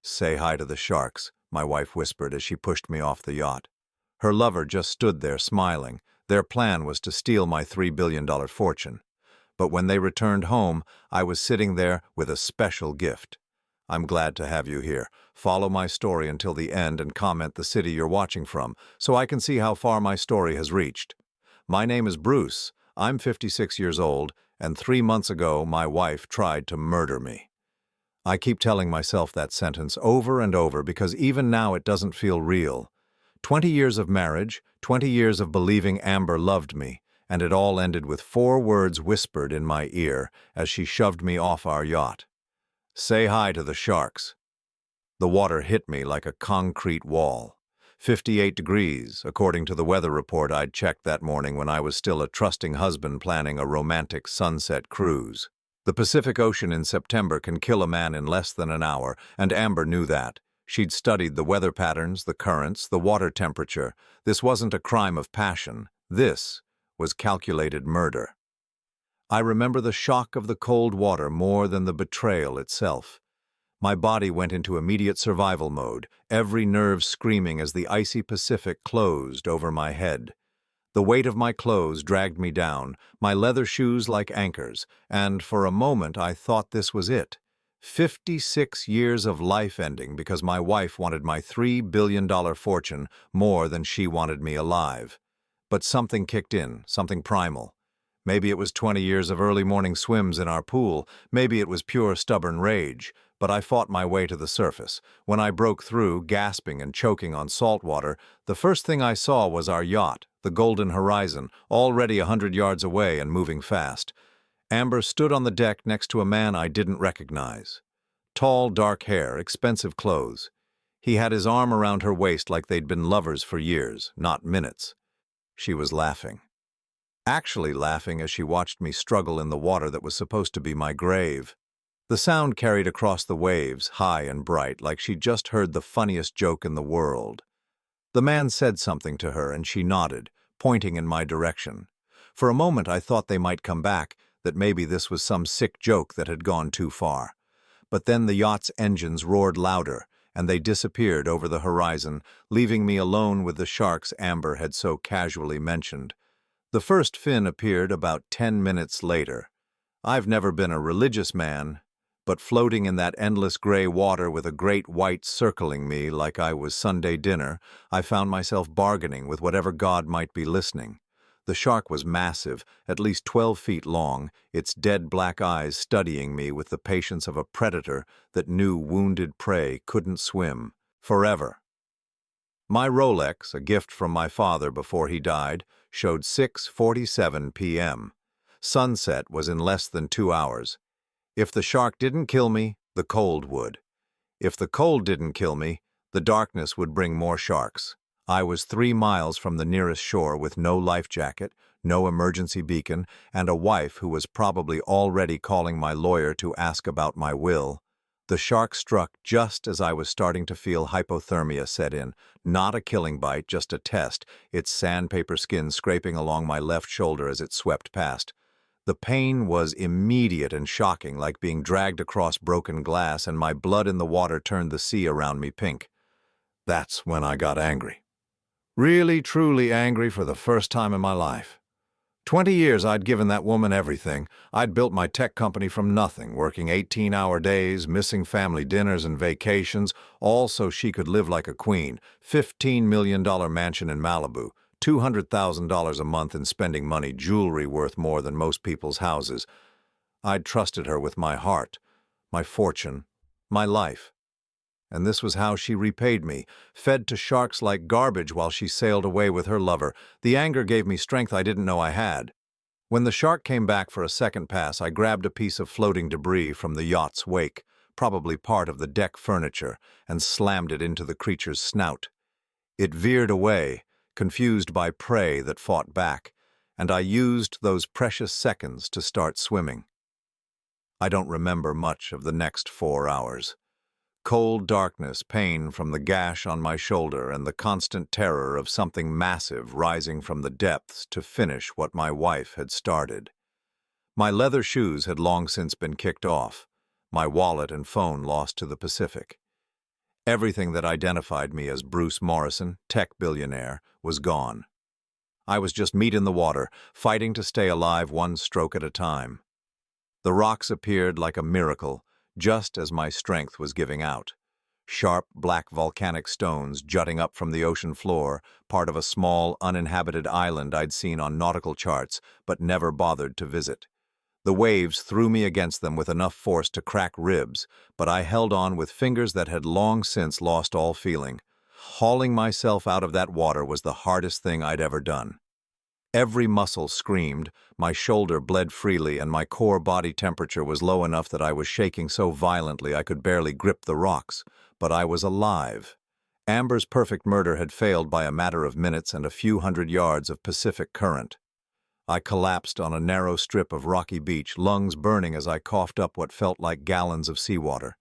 "Say hi to the sharks," my wife whispered as she pushed me off the yacht. Her lover just stood there smiling. Their plan was to steal my $3 billion fortune. But when they returned home, I was sitting there with a special gift. I'm glad to have you here. Follow my story until the end and comment the city you're watching from, so I can see how far my story has reached. My name is Bruce. I'm 56 years old, and 3 months ago my wife tried to murder me. I keep telling myself that sentence over and over because even now it doesn't feel real. 20 years of marriage, 20 years of believing Amber loved me, and it all ended with 4 words whispered in my ear as she shoved me off our yacht. "Say hi to the sharks." The water hit me like a concrete wall. 58 degrees, according to the weather report I'd checked that morning when I was still a trusting husband planning a romantic sunset cruise. The Pacific Ocean in September can kill a man in less than an hour, and Amber knew that. She'd studied the weather patterns, the currents, the water temperature. This wasn't a crime of passion. This was calculated murder. I remember the shock of the cold water more than the betrayal itself. My body went into immediate survival mode, every nerve screaming as the icy Pacific closed over my head. The weight of my clothes dragged me down, my leather shoes like anchors, and for a moment I thought this was it. 56 years of life ending because my wife wanted my $3 billion fortune more than she wanted me alive. But something kicked in, something primal. Maybe it was 20 years of early morning swims in our pool, maybe it was pure stubborn rage, but I fought my way to the surface. When I broke through, gasping and choking on salt water, the first thing I saw was our yacht, the Golden Horizon, already 100 yards away and moving fast. Amber stood on the deck next to a man I didn't recognize. Tall, dark hair, expensive clothes. He had his arm around her waist like they'd been lovers for years, not minutes. She was laughing. Actually laughing as she watched me struggle in the water that was supposed to be my grave. The sound carried across the waves, high and bright, like she'd just heard the funniest joke in the world. The man said something to her, and she nodded, pointing in my direction. For a moment I thought they might come back, that maybe this was some sick joke that had gone too far. But then the yacht's engines roared louder, and they disappeared over the horizon, leaving me alone with the sharks Amber had so casually mentioned. The first fin appeared about 10 minutes later. I've never been a religious man, but floating in that endless gray water with a great white circling me like I was Sunday dinner, I found myself bargaining with whatever god might be listening. The shark was massive, at least 12 feet long, its dead black eyes studying me with the patience of a predator that knew wounded prey couldn't swim forever. My Rolex, a gift from my father before he died, showed 6:47 p.m. Sunset was in less than 2 hours. If the shark didn't kill me, the cold would. If the cold didn't kill me, the darkness would bring more sharks. I was 3 miles from the nearest shore with no life jacket, no emergency beacon, and a wife who was probably already calling my lawyer to ask about my will. The shark struck just as I was starting to feel hypothermia set in. Not a killing bite, just a test, its sandpaper skin scraping along my left shoulder as it swept past. The pain was immediate and shocking, like being dragged across broken glass, and my blood in the water turned the sea around me pink. That's when I got angry. Really, truly angry for the first time in my life. 20 years I'd given that woman everything. I'd built my tech company from nothing, working 18-hour days, missing family dinners and vacations, all so she could live like a queen. $15 million mansion in Malibu, $200,000 a month in spending money, jewelry worth more than most people's houses. I'd trusted her with my heart, my fortune, my life. And this was how she repaid me, fed to sharks like garbage while she sailed away with her lover. The anger gave me strength I didn't know I had. When the shark came back for a second pass, I grabbed a piece of floating debris from the yacht's wake, probably part of the deck furniture, and slammed it into the creature's snout. It veered away, confused by prey that fought back, and I used those precious seconds to start swimming. I don't remember much of the next 4 hours. Cold darkness, pain from the gash on my shoulder, and the constant terror of something massive rising from the depths to finish what my wife had started. My leather shoes had long since been kicked off, my wallet and phone lost to the Pacific. Everything that identified me as Bruce Morrison, tech billionaire, was gone. I was just meat in the water, fighting to stay alive one stroke at a time. The rocks appeared like a miracle, just as my strength was giving out. Sharp, black volcanic stones jutting up from the ocean floor, part of a small, uninhabited island I'd seen on nautical charts, but never bothered to visit. The waves threw me against them with enough force to crack ribs, but I held on with fingers that had long since lost all feeling. Hauling myself out of that water was the hardest thing I'd ever done. Every muscle screamed, my shoulder bled freely, and my core body temperature was low enough that I was shaking so violently I could barely grip the rocks. But I was alive. Amber's perfect murder had failed by a matter of minutes and a few hundred yards of Pacific current. I collapsed on a narrow strip of rocky beach, lungs burning as I coughed up what felt like gallons of seawater.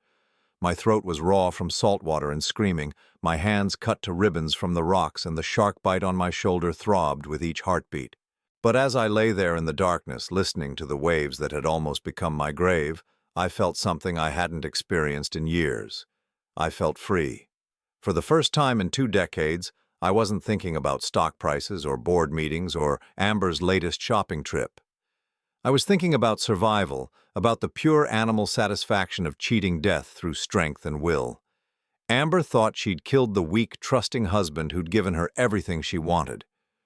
My throat was raw from salt water and screaming, my hands cut to ribbons from the rocks, and the shark bite on my shoulder throbbed with each heartbeat. But as I lay there in the darkness, listening to the waves that had almost become my grave, I felt something I hadn't experienced in years. I felt free. For the first time in 2 decades, I wasn't thinking about stock prices or board meetings or Amber's latest shopping trip. I was thinking about survival, about the pure animal satisfaction of cheating death through strength and will. Amber thought she'd killed the weak, trusting husband who'd given her everything she wanted.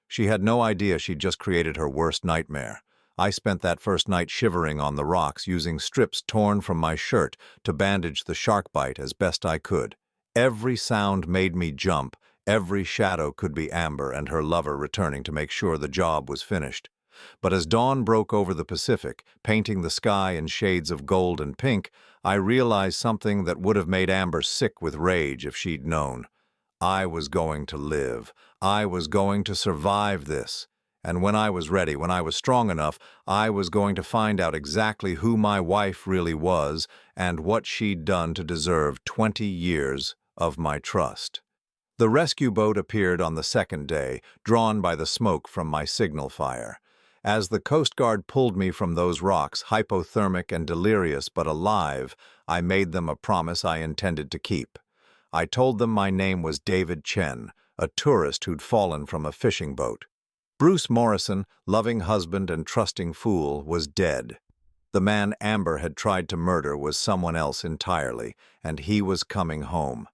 She had no idea she'd just created her worst nightmare. I spent that first night shivering on the rocks, using strips torn from my shirt to bandage the shark bite as best I could. Every sound made me jump. Every shadow could be Amber and her lover returning to make sure the job was finished. But as dawn broke over the Pacific, painting the sky in shades of gold and pink, I realized something that would have made Amber sick with rage if she'd known. I was going to live. I was going to survive this. And when I was ready, when I was strong enough, I was going to find out exactly who my wife really was and what she'd done to deserve 20 years of my trust. The rescue boat appeared on the second day, drawn by the smoke from my signal fire. As the Coast Guard pulled me from those rocks, hypothermic and delirious but alive, I made them a promise I intended to keep. I told them my name was David Chen, a tourist who'd fallen from a fishing boat. Bruce Morrison, loving husband and trusting fool, was dead. The man Amber had tried to murder was someone else entirely, and he was coming home.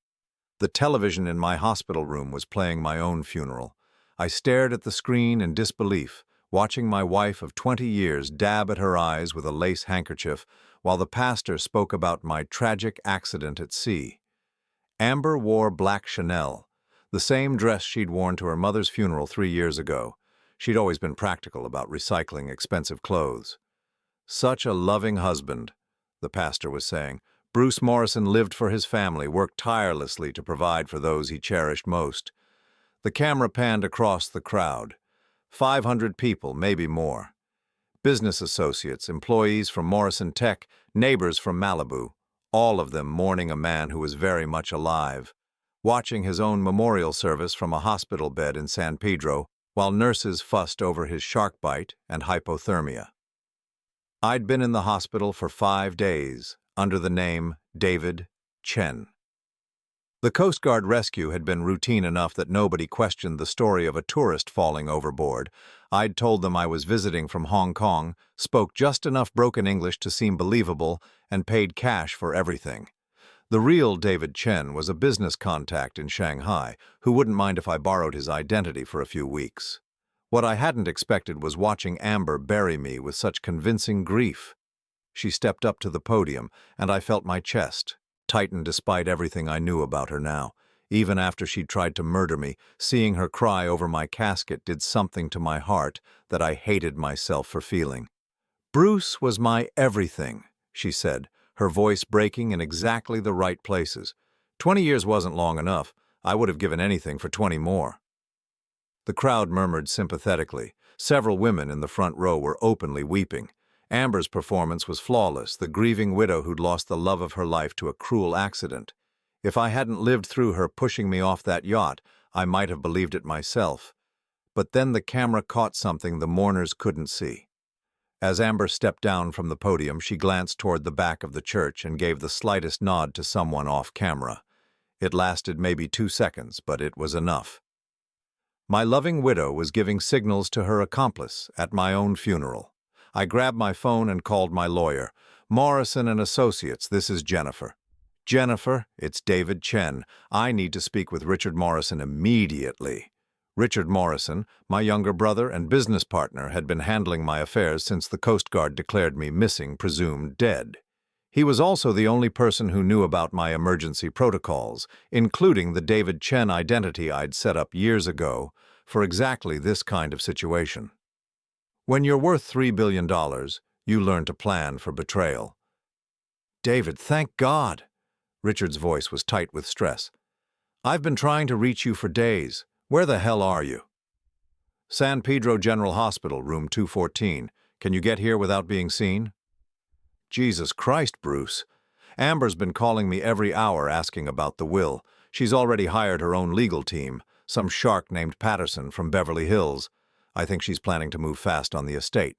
The television in my hospital room was playing my own funeral. I stared at the screen in disbelief, watching my wife of 20 years dab at her eyes with a lace handkerchief, while the pastor spoke about my tragic accident at sea. Amber wore black Chanel, the same dress she'd worn to her mother's funeral 3 years ago. She'd always been practical about recycling expensive clothes. Such a loving husband, the pastor was saying. Bruce Morrison lived for his family, worked tirelessly to provide for those he cherished most. The camera panned across the crowd. 500 people, maybe more. Business associates, employees from Morrison Tech, neighbors from Malibu, all of them mourning a man who was very much alive, watching his own memorial service from a hospital bed in San Pedro, while nurses fussed over his shark bite and hypothermia. I'd been in the hospital for 5 days, under the name David Chen. The Coast Guard rescue had been routine enough that nobody questioned the story of a tourist falling overboard. I'd told them I was visiting from Hong Kong, spoke just enough broken English to seem believable, and paid cash for everything. The real David Chen was a business contact in Shanghai who wouldn't mind if I borrowed his identity for a few weeks. What I hadn't expected was watching Amber bury me with such convincing grief. She stepped up to the podium, and I felt my chest tighten despite everything I knew about her now. Even after she'd tried to murder me, seeing her cry over my casket did something to my heart that I hated myself for feeling. "Bruce was my everything," she said, her voice breaking in exactly the right places. 20 years wasn't long enough. I would have given anything for 20 more. The crowd murmured sympathetically. Several women in the front row were openly weeping. Amber's performance was flawless, the grieving widow who'd lost the love of her life to a cruel accident. If I hadn't lived through her pushing me off that yacht, I might have believed it myself. But then the camera caught something the mourners couldn't see. As Amber stepped down from the podium, she glanced toward the back of the church and gave the slightest nod to someone off camera. It lasted maybe 2 seconds, but it was enough. My loving widow was giving signals to her accomplice at my own funeral. I grabbed my phone and called my lawyer. "Morrison and Associates, this is Jennifer." "Jennifer, it's David Chen. I need to speak with Richard Morrison immediately." Richard Morrison, my younger brother and business partner, had been handling my affairs since the Coast Guard declared me missing, presumed dead. He was also the only person who knew about my emergency protocols, including the David Chen identity I'd set up years ago for exactly this kind of situation. When you're worth $3 billion, you learn to plan for betrayal. "David, thank God!" Richard's voice was tight with stress. "I've been trying to reach you for days. Where the hell are you?" "San Pedro General Hospital, room 214. Can you get here without being seen?" "Jesus Christ, Bruce. Amber's been calling me every hour asking about the will. She's already hired her own legal team, some shark named Patterson from Beverly Hills. I think she's planning to move fast on the estate."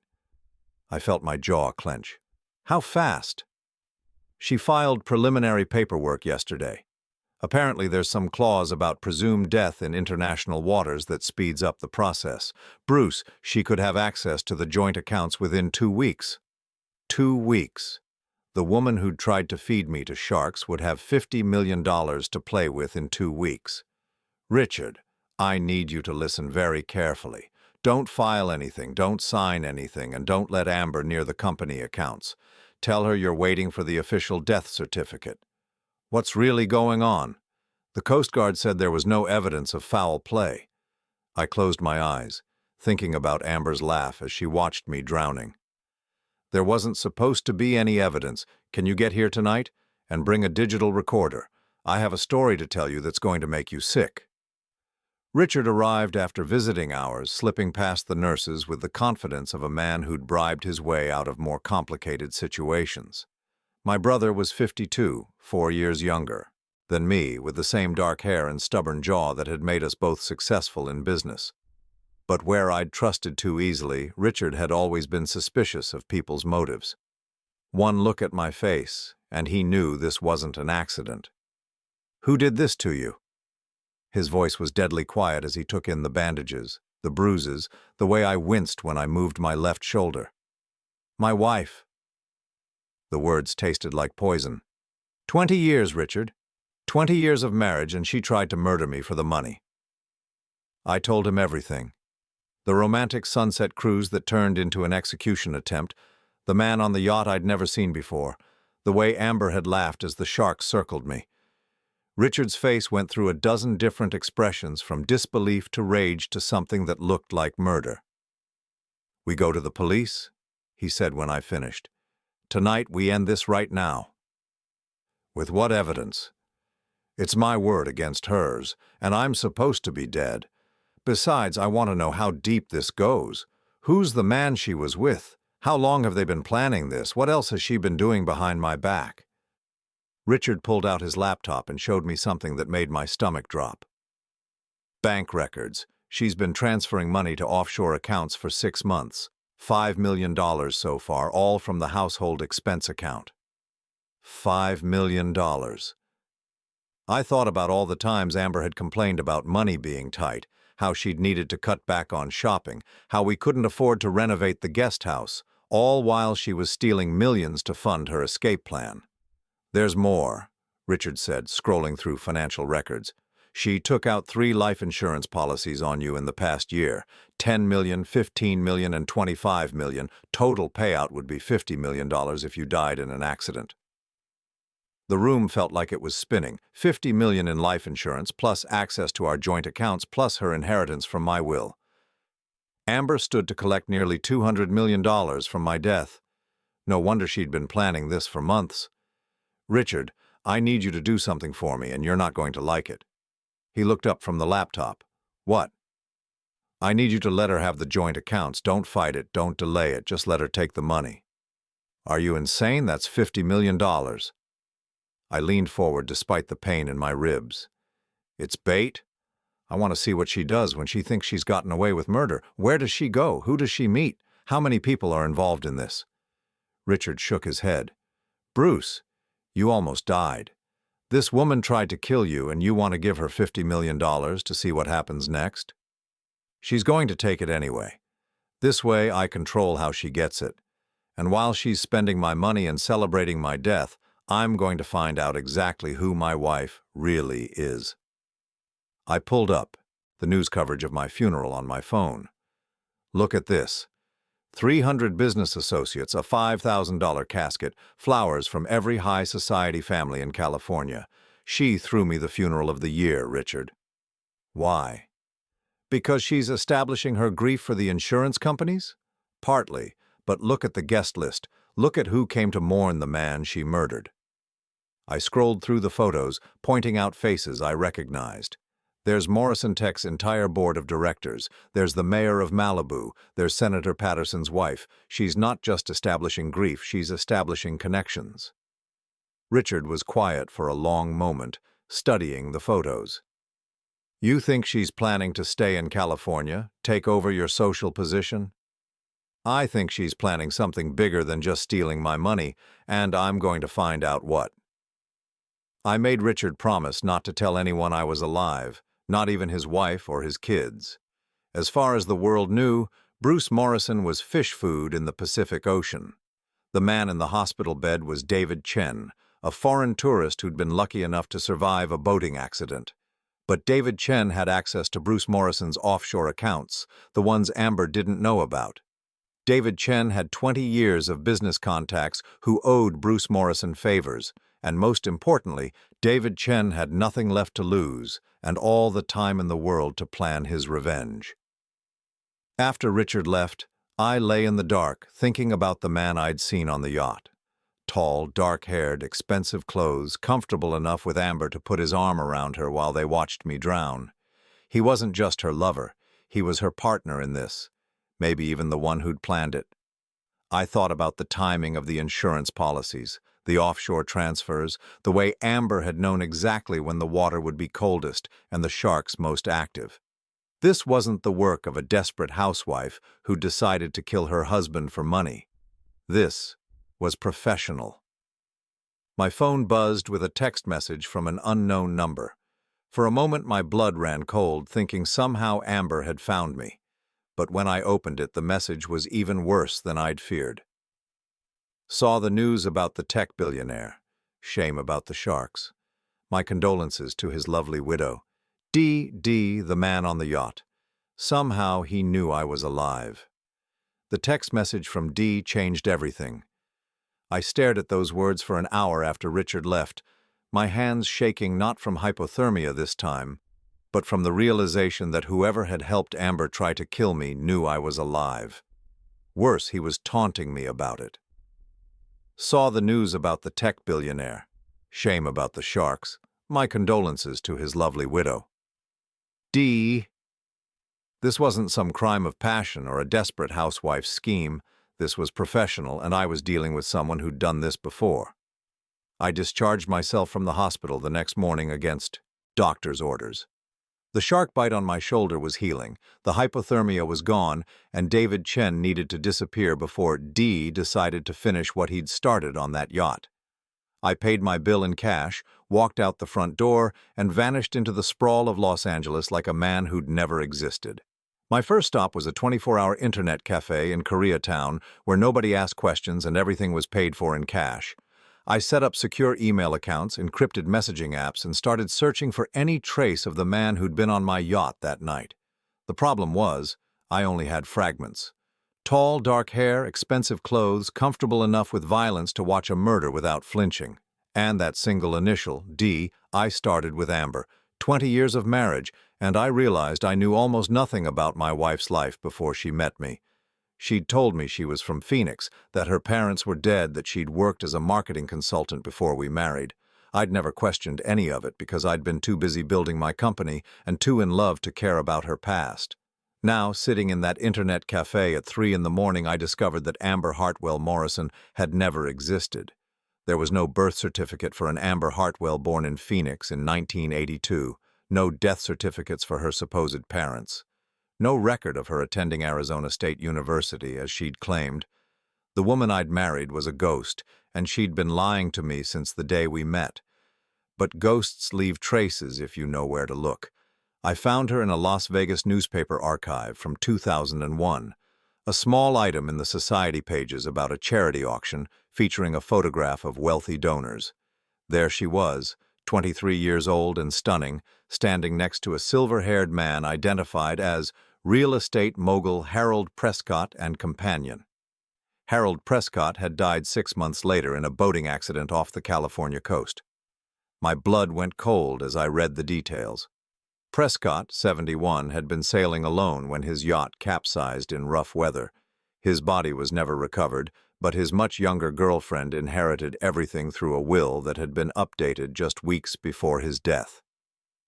I felt my jaw clench. "How fast?" "She filed preliminary paperwork yesterday. Apparently there's some clause about presumed death in international waters that speeds up the process. Bruce, she could have access to the joint accounts within 2 weeks. 2 weeks. The woman who'd tried to feed me to sharks would have $50 million to play with in 2 weeks. Richard, I need you to listen very carefully. Don't file anything, don't sign anything, and don't let Amber near the company accounts. Tell her you're waiting for the official death certificate. What's really going on? The Coast Guard said there was no evidence of foul play." I closed my eyes, thinking about Amber's laugh as she watched me drowning. "There wasn't supposed to be any evidence. Can you get here tonight? And bring a digital recorder. I have a story to tell you that's going to make you sick." Richard arrived after visiting hours, slipping past the nurses with the confidence of a man who'd bribed his way out of more complicated situations. My brother was 52, 4 years younger than me, with the same dark hair and stubborn jaw that had made us both successful in business. But where I'd trusted too easily, Richard had always been suspicious of people's motives. One look at my face, and he knew this wasn't an accident. "Who did this to you?" His voice was deadly quiet as he took in the bandages, the bruises, the way I winced when I moved my left shoulder. "My wife." The words tasted like poison. 20 years, Richard. 20 years of marriage, and she tried to murder me for the money. I told him everything. The romantic sunset cruise that turned into an execution attempt, the man on the yacht I'd never seen before, the way Amber had laughed as the sharks circled me. Richard's face went through a dozen different expressions, from disbelief to rage to something that looked like murder. "We go to the police?" he said when I finished. "Tonight we end this right now." "With what evidence?" "It's my word against hers, and I'm supposed to be dead. Besides, I want to know how deep this goes. Who's the man she was with? How long have they been planning this? What else has she been doing behind my back?" Richard pulled out his laptop and showed me something that made my stomach drop. "Bank records. She's been transferring money to offshore accounts for 6 months. $5 million so far, all from the household expense account." $5 million. I thought about all the times Amber had complained about money being tight, how she'd needed to cut back on shopping, how we couldn't afford to renovate the guest house, all while she was stealing millions to fund her escape plan. "There's more," Richard said, scrolling through financial records. "She took out 3 life insurance policies on you in the past year. 10 million, 15 million, and 25 million. Total payout would be $50 million if you died in an accident." The room felt like it was spinning. 50 million in life insurance, plus access to our joint accounts, plus her inheritance from my will. Amber stood to collect nearly $200 million from my death. No wonder she'd been planning this for months. "Richard, I need you to do something for me, and you're not going to like it." He looked up from the laptop. "What?" "I need you to let her have the joint accounts. Don't fight it, don't delay it, just let her take the money." "Are you insane? That's $50 million. I leaned forward despite the pain in my ribs. "It's bait? I want to see what she does when she thinks she's gotten away with murder. Where does she go? Who does she meet? How many people are involved in this?" Richard shook his head. "Bruce, you almost died. This woman tried to kill you and you want to give her $50 million to see what happens next? She's going to take it anyway. This way I control how she gets it. And while she's spending my money and celebrating my death, I'm going to find out exactly who my wife really is. I pulled up the news coverage of my funeral on my phone. Look at this. 300 business associates, a $5,000 casket, flowers from every high society family in California. She threw me the funeral of the year, Richard. Why? Because she's establishing her grief for the insurance companies? Partly, but look at the guest list. Look at who came to mourn the man she murdered. I scrolled through the photos, pointing out faces I recognized. There's Morrison Tech's entire board of directors. There's the mayor of Malibu. There's Senator Patterson's wife. She's not just establishing grief, she's establishing connections. Richard was quiet for a long moment, studying the photos. You think she's planning to stay in California, take over your social position? I think she's planning something bigger than just stealing my money, and I'm going to find out what. I made Richard promise not to tell anyone I was alive, not even his wife or his kids. As far as the world knew, Bruce Morrison was fish food in the Pacific Ocean. The man in the hospital bed was David Chen, a foreign tourist who'd been lucky enough to survive a boating accident. But David Chen had access to Bruce Morrison's offshore accounts, the ones Amber didn't know about. David Chen had 20 years of business contacts who owed Bruce Morrison favors, and most importantly, David Chen had nothing left to lose and all the time in the world to plan his revenge. After Richard left, I lay in the dark thinking about the man I'd seen on the yacht. Tall, dark-haired, expensive clothes, comfortable enough with Amber to put his arm around her while they watched me drown. He wasn't just her lover, he was her partner in this, maybe even the one who'd planned it. I thought about the timing of the insurance policies, the offshore transfers, the way Amber had known exactly when the water would be coldest and the sharks most active. This wasn't the work of a desperate housewife who decided to kill her husband for money. This was professional. My phone buzzed with a text message from an unknown number. For a moment my blood ran cold, thinking somehow Amber had found me. But when I opened it, the message was even worse than I'd feared. Saw the news about the tech billionaire. Shame about the sharks. My condolences to his lovely widow. D, the man on the yacht. Somehow he knew I was alive. The text message from D changed everything. I stared at those words for an hour after Richard left, my hands shaking not from hypothermia this time, but from the realization that whoever had helped Amber try to kill me knew I was alive. Worse, he was taunting me about it. Saw the news about the tech billionaire. Shame about the sharks. My condolences to his lovely widow. D. This wasn't some crime of passion or a desperate housewife's scheme. This was professional, and I was dealing with someone who'd done this before. I discharged myself from the hospital the next morning against doctor's orders. The shark bite on my shoulder was healing, the hypothermia was gone, and David Chen needed to disappear before D decided to finish what he'd started on that yacht. I paid my bill in cash, walked out the front door, and vanished into the sprawl of Los Angeles like a man who'd never existed. My first stop was a 24-hour internet cafe in Koreatown where nobody asked questions and everything was paid for in cash. I set up secure email accounts, encrypted messaging apps, and started searching for any trace of the man who'd been on my yacht that night. The problem was, I only had fragments. Tall, dark hair, expensive clothes, comfortable enough with violence to watch a murder without flinching. And that single initial, D, I started with Amber. 20 years of marriage, and I realized I knew almost nothing about my wife's life before she met me. She'd told me she was from Phoenix, that her parents were dead, that she'd worked as a marketing consultant before we married. I'd never questioned any of it because I'd been too busy building my company and too in love to care about her past. Now, sitting in that internet cafe at 3 in the morning, I discovered that Amber Hartwell Morrison had never existed. There was no birth certificate for an Amber Hartwell born in Phoenix in 1982, no death certificates for her supposed parents. No record of her attending Arizona State University, as she'd claimed. The woman I'd married was a ghost, and she'd been lying to me since the day we met. But ghosts leave traces if you know where to look. I found her in a Las Vegas newspaper archive from 2001, a small item in the society pages about a charity auction featuring a photograph of wealthy donors. There she was, 23 years old and stunning, standing next to a silver-haired man identified as real estate mogul Harold Prescott and companion. Harold Prescott had died 6 months later in a boating accident off the California coast. My blood went cold as I read the details. Prescott, 71, had been sailing alone when his yacht capsized in rough weather. His body was never recovered, but his much younger girlfriend inherited everything through a will that had been updated just weeks before his death.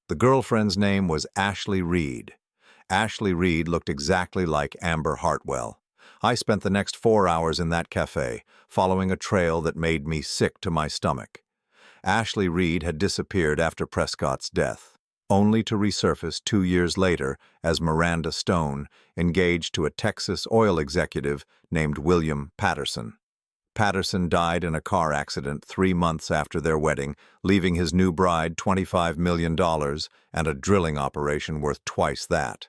The girlfriend's name was Ashley Reed. Ashley Reed looked exactly like Amber Hartwell. I spent the next 4 hours in that cafe, following a trail that made me sick to my stomach. Ashley Reed had disappeared after Prescott's death, only to resurface 2 years later as Miranda Stone, engaged to a Texas oil executive named William Patterson. Patterson died in a car accident 3 months after their wedding, leaving his new bride $25 million and a drilling operation worth twice that.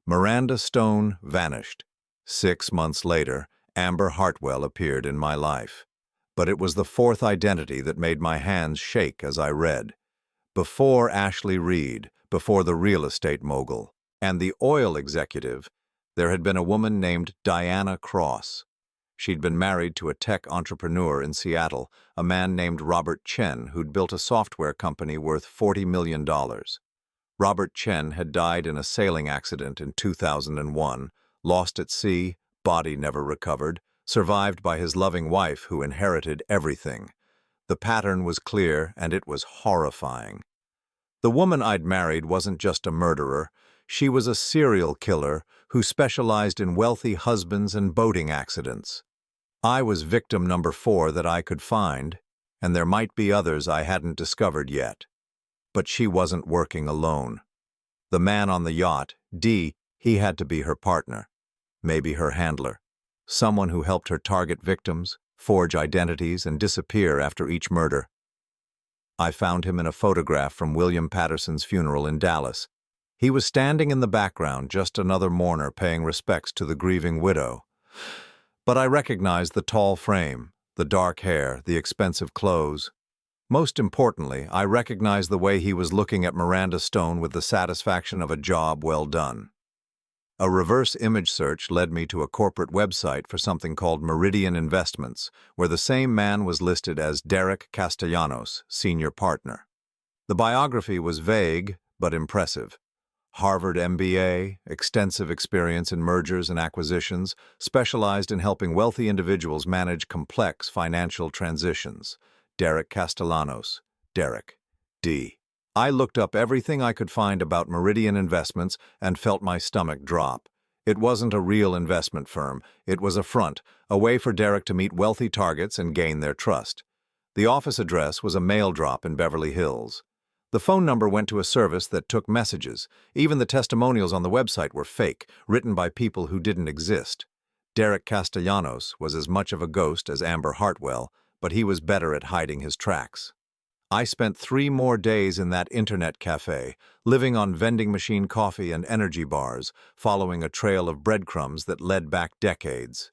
Miranda Stone vanished. 6 months later, Amber Hartwell appeared in my life. But it was the fourth identity that made my hands shake as I read. Before Ashley Reed, before the real estate mogul, and the oil executive, there had been a woman named Diana Cross. She'd been married to a tech entrepreneur in Seattle, a man named Robert Chen, who'd built a software company worth $40 million. Robert Chen had died in a sailing accident in 2001, lost at sea, body never recovered, survived by his loving wife who inherited everything. The pattern was clear, and it was horrifying. The woman I'd married wasn't just a murderer. She was a serial killer who specialized in wealthy husbands and boating accidents. I was victim number 4 that I could find, and there might be others I hadn't discovered yet. But she wasn't working alone. The man on the yacht, D, he had to be her partner, maybe her handler, someone who helped her target victims, forge identities, and disappear after each murder. I found him in a photograph from William Patterson's funeral in Dallas. He was standing in the background, just another mourner paying respects to the grieving widow. But I recognized the tall frame, the dark hair, the expensive clothes. Most importantly, I recognized the way he was looking at Miranda Stone with the satisfaction of a job well done. A reverse image search led me to a corporate website for something called Meridian Investments, where the same man was listed as Derek Castellanos, senior partner. The biography was vague but impressive. Harvard MBA, extensive experience in mergers and acquisitions, specialized in helping wealthy individuals manage complex financial transitions. Derek Castellanos, Derek, D. I looked up everything I could find about Meridian Investments and felt my stomach drop. It wasn't a real investment firm. It was a front, a way for Derek to meet wealthy targets and gain their trust. The office address was a mail drop in Beverly Hills. The phone number went to a service that took messages. Even the testimonials on the website were fake, written by people who didn't exist. Derek Castellanos was as much of a ghost as Amber Hartwell, but he was better at hiding his tracks. I spent 3 more days in that internet cafe, living on vending machine coffee and energy bars, following a trail of breadcrumbs that led back decades.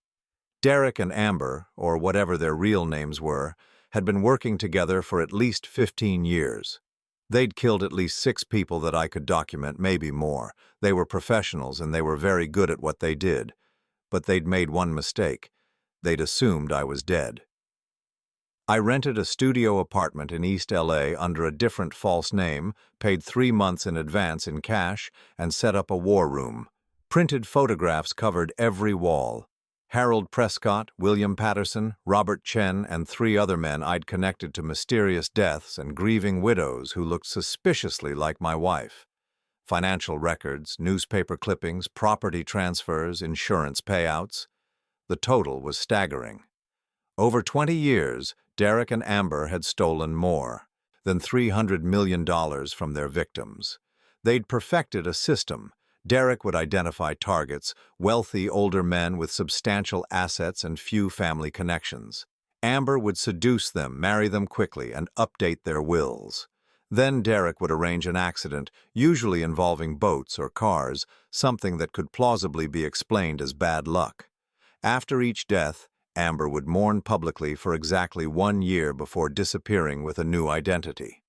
Derek and Amber, or whatever their real names were, had been working together for at least 15 years. They'd killed at least 6 people that I could document, maybe more. They were professionals and they were very good at what they did. But they'd made one mistake. They'd assumed I was dead. I rented a studio apartment in East LA under a different false name, paid 3 months in advance in cash, and set up a war room. Printed photographs covered every wall. Harold Prescott, William Patterson, Robert Chen, and 3 other men I'd connected to mysterious deaths and grieving widows who looked suspiciously like my wife. Financial records, newspaper clippings, property transfers, insurance payouts. The total was staggering. Over 20 years, Derek and Amber had stolen more than $300 million from their victims. They'd perfected a system. Derek would identify targets, wealthy older men with substantial assets and few family connections. Amber would seduce them, marry them quickly, and update their wills. Then Derek would arrange an accident, usually involving boats or cars, something that could plausibly be explained as bad luck. After each death, Amber would mourn publicly for exactly 1 year before disappearing with a new identity.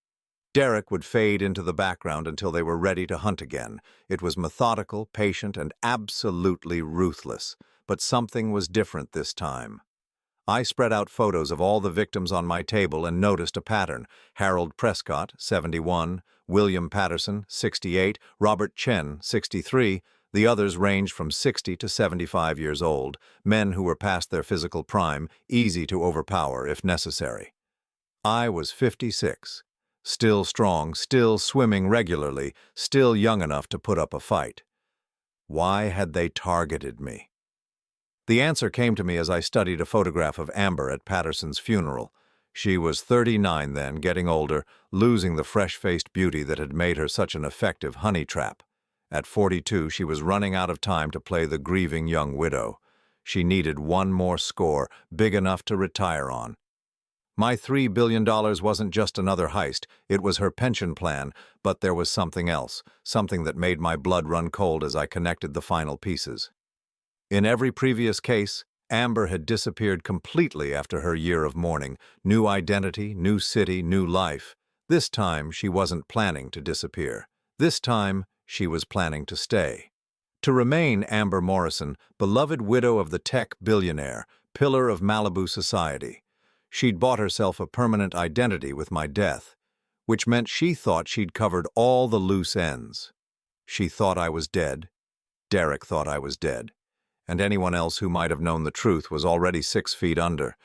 Derek would fade into the background until they were ready to hunt again. It was methodical, patient, and absolutely ruthless. But something was different this time. I spread out photos of all the victims on my table and noticed a pattern. Harold Prescott, 71, William Patterson, 68, Robert Chen, 63. The others ranged from 60 to 75 years old, men who were past their physical prime, easy to overpower if necessary. I was 56. Still strong, still swimming regularly, still young enough to put up a fight. Why had they targeted me? The answer came to me as I studied a photograph of Amber at Patterson's funeral. She was 39 then, getting older, losing the fresh-faced beauty that had made her such an effective honey trap. At 42, she was running out of time to play the grieving young widow. She needed one more score, big enough to retire on. My $3 billion wasn't just another heist, it was her pension plan, but there was something else, something that made my blood run cold as I connected the final pieces. In every previous case, Amber had disappeared completely after her year of mourning. New identity, new city, new life. This time, she wasn't planning to disappear. This time, she was planning to stay. To remain Amber Morrison, beloved widow of the tech billionaire, pillar of Malibu society. She'd bought herself a permanent identity with my death, which meant she thought she'd covered all the loose ends. She thought I was dead. Derek thought I was dead. And anyone else who might have known the truth was already 6 feet under.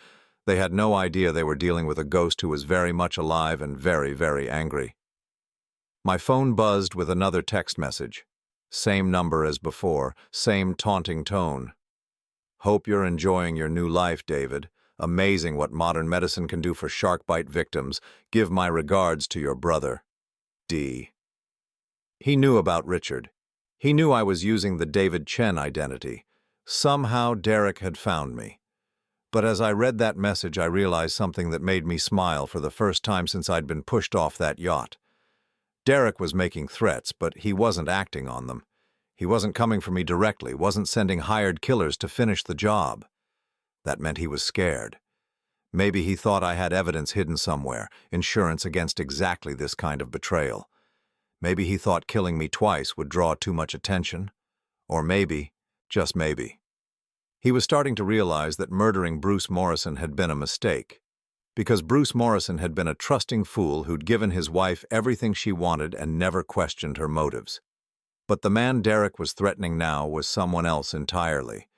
They had no idea they were dealing with a ghost who was very much alive and very, very angry. My phone buzzed with another text message. Same number as before, same taunting tone. Hope you're enjoying your new life, David. Amazing what modern medicine can do for shark bite victims. Give my regards to your brother. D. He knew about Richard. He knew I was using the David Chen identity. Somehow Derek had found me. But as I read that message, I realized something that made me smile for the first time since I'd been pushed off that yacht. Derek was making threats, but he wasn't acting on them. He wasn't coming for me directly, wasn't sending hired killers to finish the job. That meant he was scared. Maybe he thought I had evidence hidden somewhere, insurance against exactly this kind of betrayal. Maybe he thought killing me twice would draw too much attention. Or maybe, just maybe, he was starting to realize that murdering Bruce Morrison had been a mistake. Because Bruce Morrison had been a trusting fool who'd given his wife everything she wanted and never questioned her motives. But the man Derek was threatening now was someone else entirely.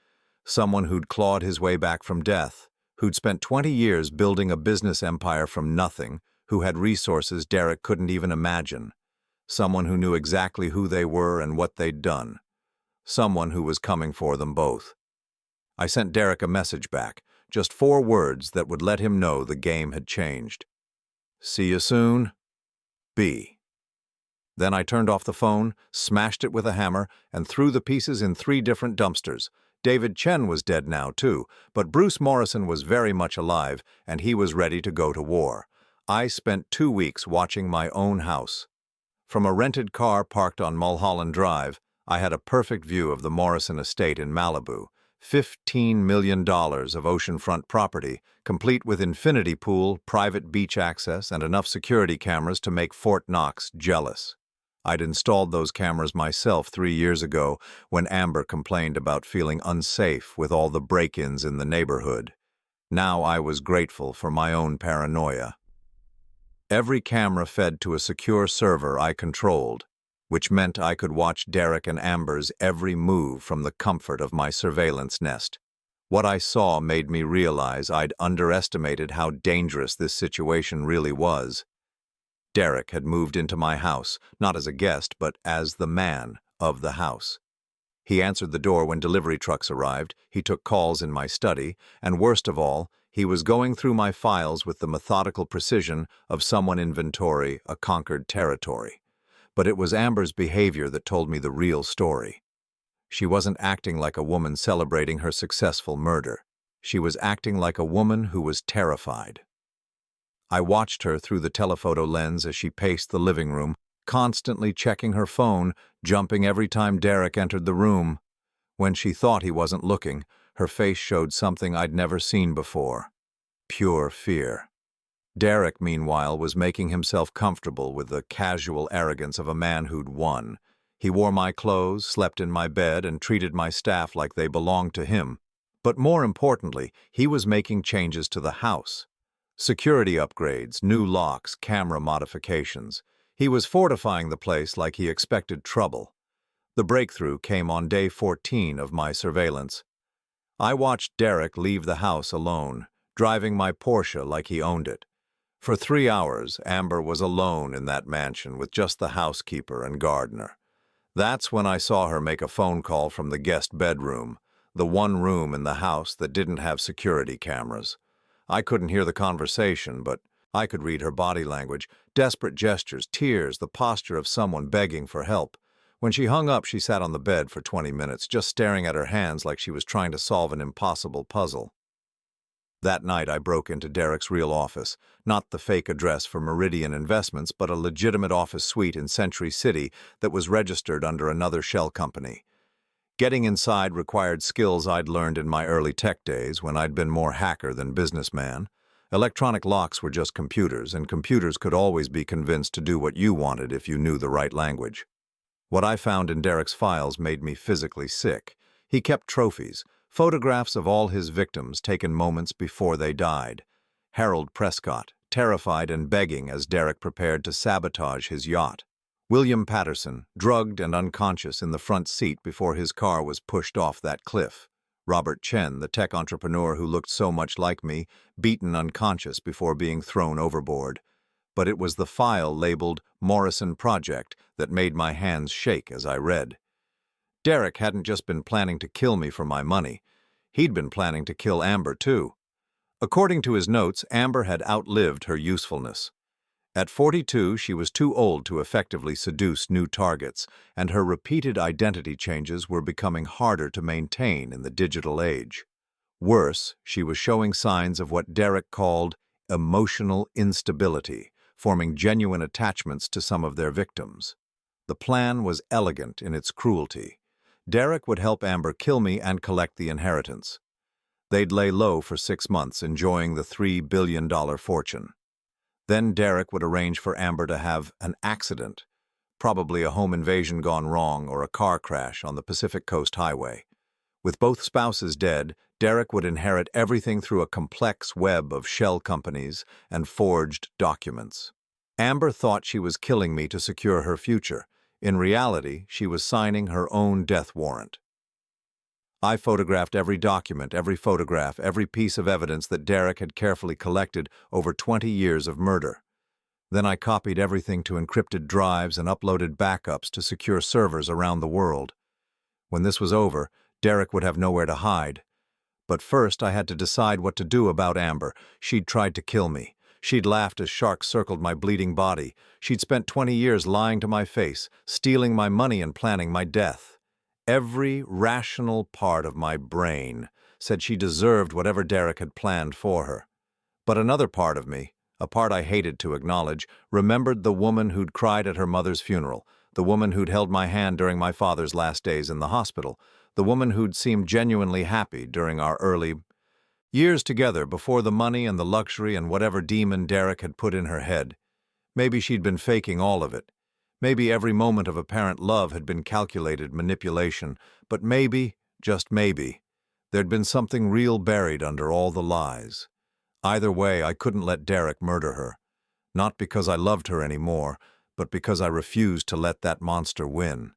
Someone who'd clawed his way back from death, who'd spent 20 years building a business empire from nothing, who had resources Derek couldn't even imagine. Someone who knew exactly who they were and what they'd done. Someone who was coming for them both. I sent Derek a message back, just 4 words that would let him know the game had changed. See you soon, B. Then I turned off the phone, smashed it with a hammer, and threw the pieces in 3 different dumpsters. David Chen was dead now, too, but Bruce Morrison was very much alive, and he was ready to go to war. I spent 2 weeks watching my own house. From a rented car parked on Mulholland Drive, I had a perfect view of the Morrison estate in Malibu. $15 million of oceanfront property, complete with infinity pool, private beach access, and enough security cameras to make Fort Knox jealous. I'd installed those cameras myself 3 years ago when Amber complained about feeling unsafe with all the break-ins in the neighborhood. Now I was grateful for my own paranoia. Every camera fed to a secure server I controlled, which meant I could watch Derek and Amber's every move from the comfort of my surveillance nest. What I saw made me realize I'd underestimated how dangerous this situation really was. Derek had moved into my house, not as a guest, but as the man of the house. He answered the door when delivery trucks arrived, he took calls in my study, and worst of all, he was going through my files with the methodical precision of someone inventory a conquered territory. But it was Amber's behavior that told me the real story. She wasn't acting like a woman celebrating her successful murder. She was acting like a woman who was terrified. I watched her through the telephoto lens as she paced the living room, constantly checking her phone, jumping every time Derek entered the room. When she thought he wasn't looking, her face showed something I'd never seen before. Pure fear. Derek, meanwhile, was making himself comfortable with the casual arrogance of a man who'd won. He wore my clothes, slept in my bed, and treated my staff like they belonged to him. But more importantly, he was making changes to the house. Security upgrades, new locks, camera modifications. He was fortifying the place like he expected trouble. The breakthrough came on day 14 of my surveillance. I watched Derek leave the house alone, driving my Porsche like he owned it. For 3 hours, Amber was alone in that mansion with just the housekeeper and gardener. That's when I saw her make a phone call from the guest bedroom, the one room in the house that didn't have security cameras. I couldn't hear the conversation, but I could read her body language, desperate gestures, tears, the posture of someone begging for help. When she hung up, she sat on the bed for 20 minutes, just staring at her hands like she was trying to solve an impossible puzzle. That night, I broke into Derek's real office, not the fake address for Meridian Investments, but a legitimate office suite in Century City that was registered under another shell company. Getting inside required skills I'd learned in my early tech days when I'd been more hacker than businessman. Electronic locks were just computers, and computers could always be convinced to do what you wanted if you knew the right language. What I found in Derek's files made me physically sick. He kept trophies, photographs of all his victims taken moments before they died. Harold Prescott, terrified and begging as Derek prepared to sabotage his yacht. William Patterson, drugged and unconscious in the front seat before his car was pushed off that cliff. Robert Chen, the tech entrepreneur who looked so much like me, beaten unconscious before being thrown overboard. But it was the file labeled Morrison Project that made my hands shake as I read. Derek hadn't just been planning to kill me for my money. He'd been planning to kill Amber, too. According to his notes, Amber had outlived her usefulness. At 42, she was too old to effectively seduce new targets, and her repeated identity changes were becoming harder to maintain in the digital age. Worse, she was showing signs of what Derek called emotional instability, forming genuine attachments to some of their victims. The plan was elegant in its cruelty. Derek would help Amber kill me and collect the inheritance. They'd lay low for 6 months, enjoying the $3 billion fortune. Then Derek would arrange for Amber to have an accident, probably a home invasion gone wrong or a car crash on the Pacific Coast Highway. With both spouses dead, Derek would inherit everything through a complex web of shell companies and forged documents. Amber thought she was killing me to secure her future. In reality, she was signing her own death warrant. I photographed every document, every photograph, every piece of evidence that Derek had carefully collected over 20 years of murder. Then I copied everything to encrypted drives and uploaded backups to secure servers around the world. When this was over, Derek would have nowhere to hide. But first I had to decide what to do about Amber. She'd tried to kill me. She'd laughed as sharks circled my bleeding body. She'd spent 20 years lying to my face, stealing my money and planning my death. Every rational part of my brain said she deserved whatever Derek had planned for her. But another part of me, a part I hated to acknowledge, remembered the woman who'd cried at her mother's funeral, the woman who'd held my hand during my father's last days in the hospital, the woman who'd seemed genuinely happy during our early years together before the money and the luxury and whatever demon Derek had put in her head. Maybe she'd been faking all of it. Maybe every moment of apparent love had been calculated manipulation, but maybe, just maybe, there'd been something real buried under all the lies. Either way, I couldn't let Derek murder her. Not because I loved her anymore, but because I refused to let that monster win.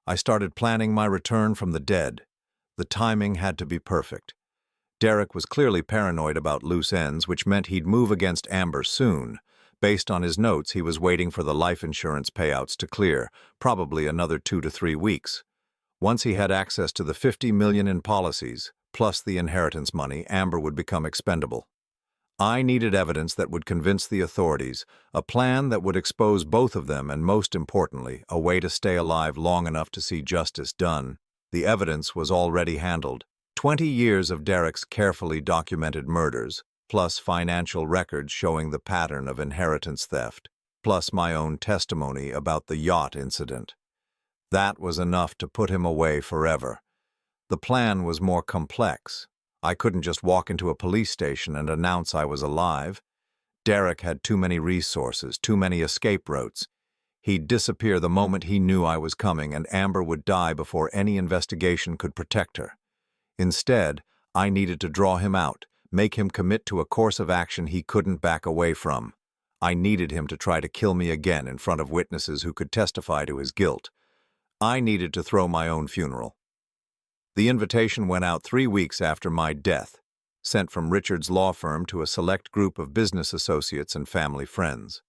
I started planning my return from the dead. The timing had to be perfect. Derek was clearly paranoid about loose ends, which meant he'd move against Amber soon. Based on his notes, he was waiting for the life insurance payouts to clear, probably another 2 to 3 weeks. Once he had access to the $50 million in policies, plus the inheritance money, Amber would become expendable. I needed evidence that would convince the authorities, a plan that would expose both of them, and most importantly, a way to stay alive long enough to see justice done. The evidence was already handled. 20 years of Derek's carefully documented murders, plus financial records showing the pattern of inheritance theft, plus my own testimony about the yacht incident. That was enough to put him away forever. The plan was more complex. I couldn't just walk into a police station and announce I was alive. Derek had too many resources, too many escape routes. He'd disappear the moment he knew I was coming, and Amber would die before any investigation could protect her. Instead, I needed to draw him out, make him commit to a course of action he couldn't back away from. I needed him to try to kill me again in front of witnesses who could testify to his guilt. I needed to throw my own funeral. The invitation went out 3 weeks after my death, sent from Richard's law firm to a select group of business associates and family friends.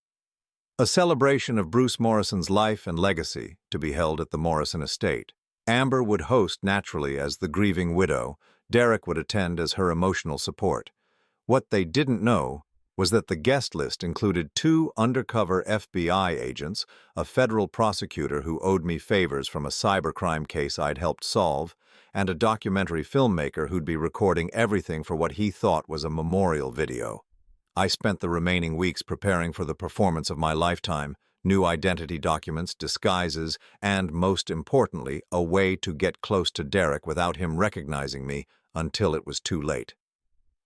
A celebration of Bruce Morrison's life and legacy to be held at the Morrison estate. Amber would host naturally as the grieving widow. Derek would attend as her emotional support. What they didn't know was that the guest list included 2 undercover FBI agents, a federal prosecutor who owed me favors from a cybercrime case I'd helped solve, and a documentary filmmaker who'd be recording everything for what he thought was a memorial video. I spent the remaining weeks preparing for the performance of my lifetime, new identity documents, disguises, and, most importantly, a way to get close to Derek without him recognizing me until it was too late.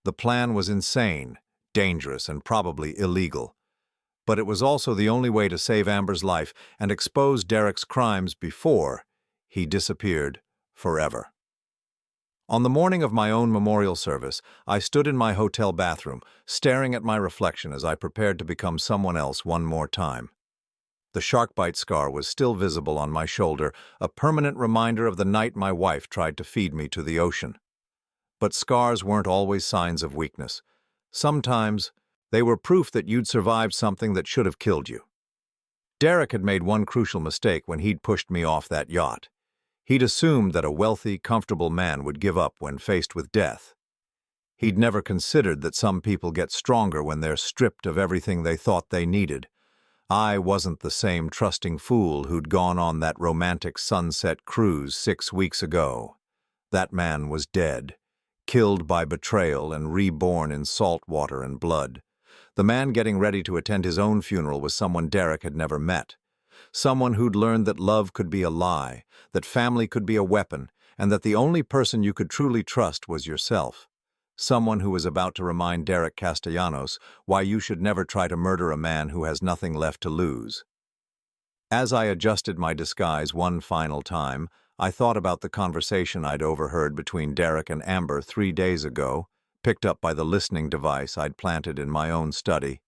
The plan was insane, dangerous, and probably illegal. But it was also the only way to save Amber's life and expose Derek's crimes before he disappeared forever. On the morning of my own memorial service, I stood in my hotel bathroom, staring at my reflection as I prepared to become someone else one more time. The shark bite scar was still visible on my shoulder, a permanent reminder of the night my wife tried to feed me to the ocean. But scars weren't always signs of weakness. Sometimes, they were proof that you'd survived something that should have killed you. Derek had made one crucial mistake when he'd pushed me off that yacht. He'd assumed that a wealthy, comfortable man would give up when faced with death. He'd never considered that some people get stronger when they're stripped of everything they thought they needed. I wasn't the same trusting fool who'd gone on that romantic sunset cruise 6 weeks ago. That man was dead, killed by betrayal and reborn in salt water and blood. The man getting ready to attend his own funeral was someone Derek had never met. Someone who'd learned that love could be a lie, that family could be a weapon, and that the only person you could truly trust was yourself. Someone who was about to remind Derek Castellanos why you should never try to murder a man who has nothing left to lose. As I adjusted my disguise one final time, I thought about the conversation I'd overheard between Derek and Amber 3 days ago, picked up by the listening device I'd planted in my own study.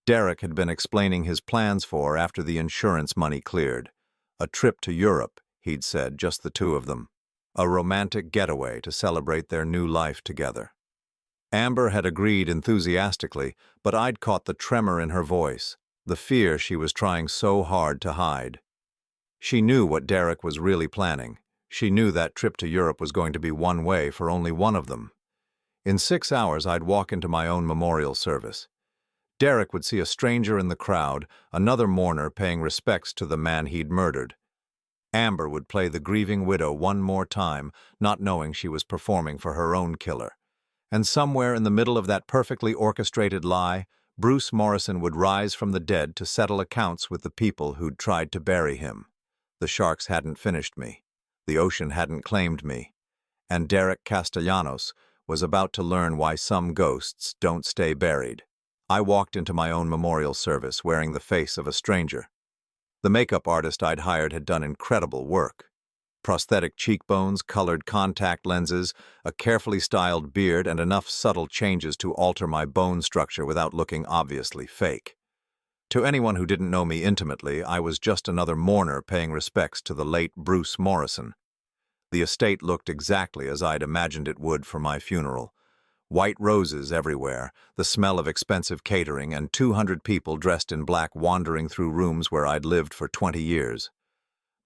Derek had been explaining his plans for after the insurance money cleared. A trip to Europe, he'd said, just the 2 of them. A romantic getaway to celebrate their new life together. Amber had agreed enthusiastically, but I'd caught the tremor in her voice, the fear she was trying so hard to hide. She knew what Derek was really planning. She knew that trip to Europe was going to be one way for only one of them. In 6 hours, I'd walk into my own memorial service. Derek would see a stranger in the crowd, another mourner paying respects to the man he'd murdered. Amber would play the grieving widow one more time, not knowing she was performing for her own killer. And somewhere in the middle of that perfectly orchestrated lie, Bruce Morrison would rise from the dead to settle accounts with the people who'd tried to bury him. The sharks hadn't finished me. The ocean hadn't claimed me. And Derek Castellanos was about to learn why some ghosts don't stay buried. I walked into my own memorial service wearing the face of a stranger. The makeup artist I'd hired had done incredible work. Prosthetic cheekbones, colored contact lenses, a carefully styled beard, and enough subtle changes to alter my bone structure without looking obviously fake. To anyone who didn't know me intimately, I was just another mourner paying respects to the late Bruce Morrison. The estate looked exactly as I'd imagined it would for my funeral. White roses everywhere, the smell of expensive catering, and 200 people dressed in black wandering through rooms where I'd lived for 20 years.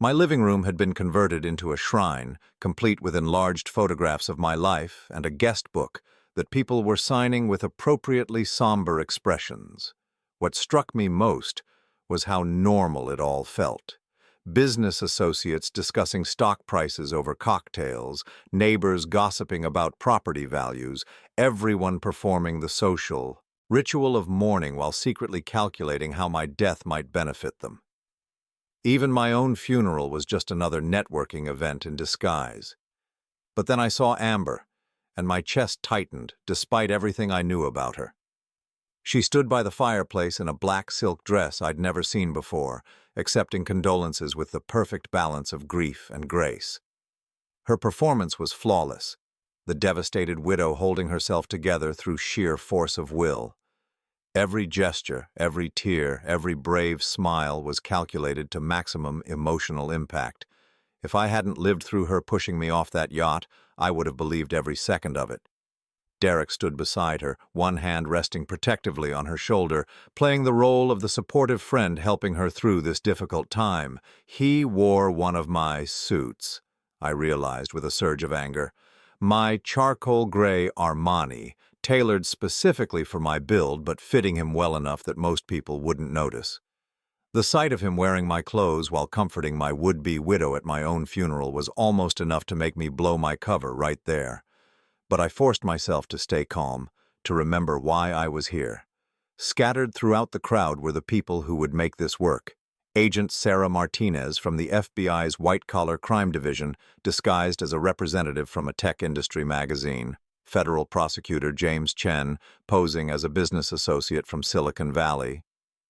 My living room had been converted into a shrine, complete with enlarged photographs of my life and a guest book that people were signing with appropriately somber expressions. What struck me most was how normal it all felt. business associates discussing stock prices over cocktails, neighbors gossiping about property values, everyone performing the social ritual of mourning while secretly calculating how my death might benefit them. Even my own funeral was just another networking event in disguise. But then I saw Amber, and my chest tightened despite everything I knew about her. She stood by the fireplace in a black silk dress I'd never seen before, accepting condolences with the perfect balance of grief and grace. Her performance was flawless, the devastated widow holding herself together through sheer force of will. Every gesture, every tear, every brave smile was calculated to maximum emotional impact. If I hadn't lived through her pushing me off that yacht, I would have believed every second of it. Derek stood beside her, one hand resting protectively on her shoulder, playing the role of the supportive friend helping her through this difficult time. He wore one of my suits, I realized with a surge of anger. My charcoal gray Armani, tailored specifically for my build but fitting him well enough that most people wouldn't notice. The sight of him wearing my clothes while comforting my would-be widow at my own funeral was almost enough to make me blow my cover right there. But I forced myself to stay calm, to remember why I was here. Scattered throughout the crowd were the people who would make this work. Agent Sarah Martinez from the FBI's White-Collar Crime Division, disguised as a representative from a tech industry magazine. Federal prosecutor James Chen, posing as a business associate from Silicon Valley.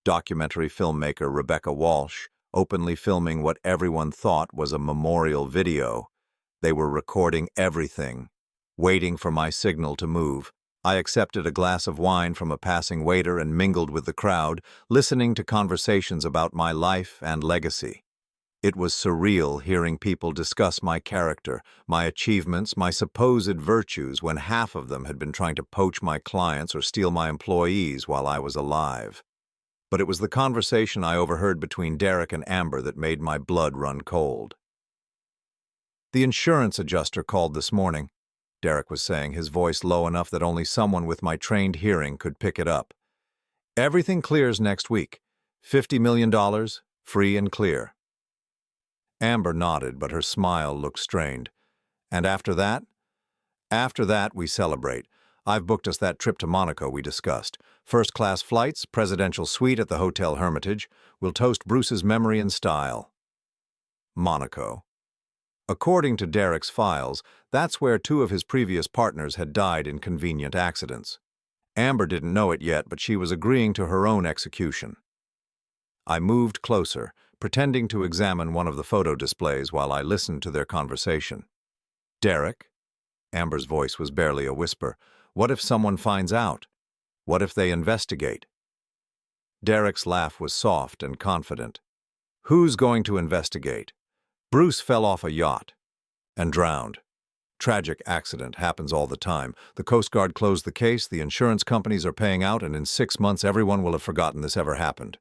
Documentary filmmaker Rebecca Walsh, openly filming what everyone thought was a memorial video. They were recording everything, waiting for my signal to move. I accepted a glass of wine from a passing waiter and mingled with the crowd, listening to conversations about my life and legacy. It was surreal hearing people discuss my character, my achievements, my supposed virtues, when half of them had been trying to poach my clients or steal my employees while I was alive. But it was the conversation I overheard between Derek and Amber that made my blood run cold. "The insurance adjuster called this morning," Derek was saying, his voice low enough that only someone with my trained hearing could pick it up. "Everything clears next week. $50 million, free and clear." Amber nodded, but her smile looked strained. "And after that?" "After that, we celebrate. I've booked us that trip to Monaco we discussed. First-class flights, presidential suite at the Hotel Hermitage. We'll toast Bruce's memory in style." Monaco. According to Derek's files, that's where two of his previous partners had died in convenient accidents. Amber didn't know it yet, but she was agreeing to her own execution. I moved closer, pretending to examine one of the photo displays while I listened to their conversation. "Derek?" Amber's voice was barely a whisper. "What if someone finds out? What if they investigate?" Derek's laugh was soft and confident. "Who's going to investigate? Bruce fell off a yacht and drowned. Tragic accident happens all the time. The Coast Guard closed the case, the insurance companies are paying out, and in 6 months everyone will have forgotten this ever happened.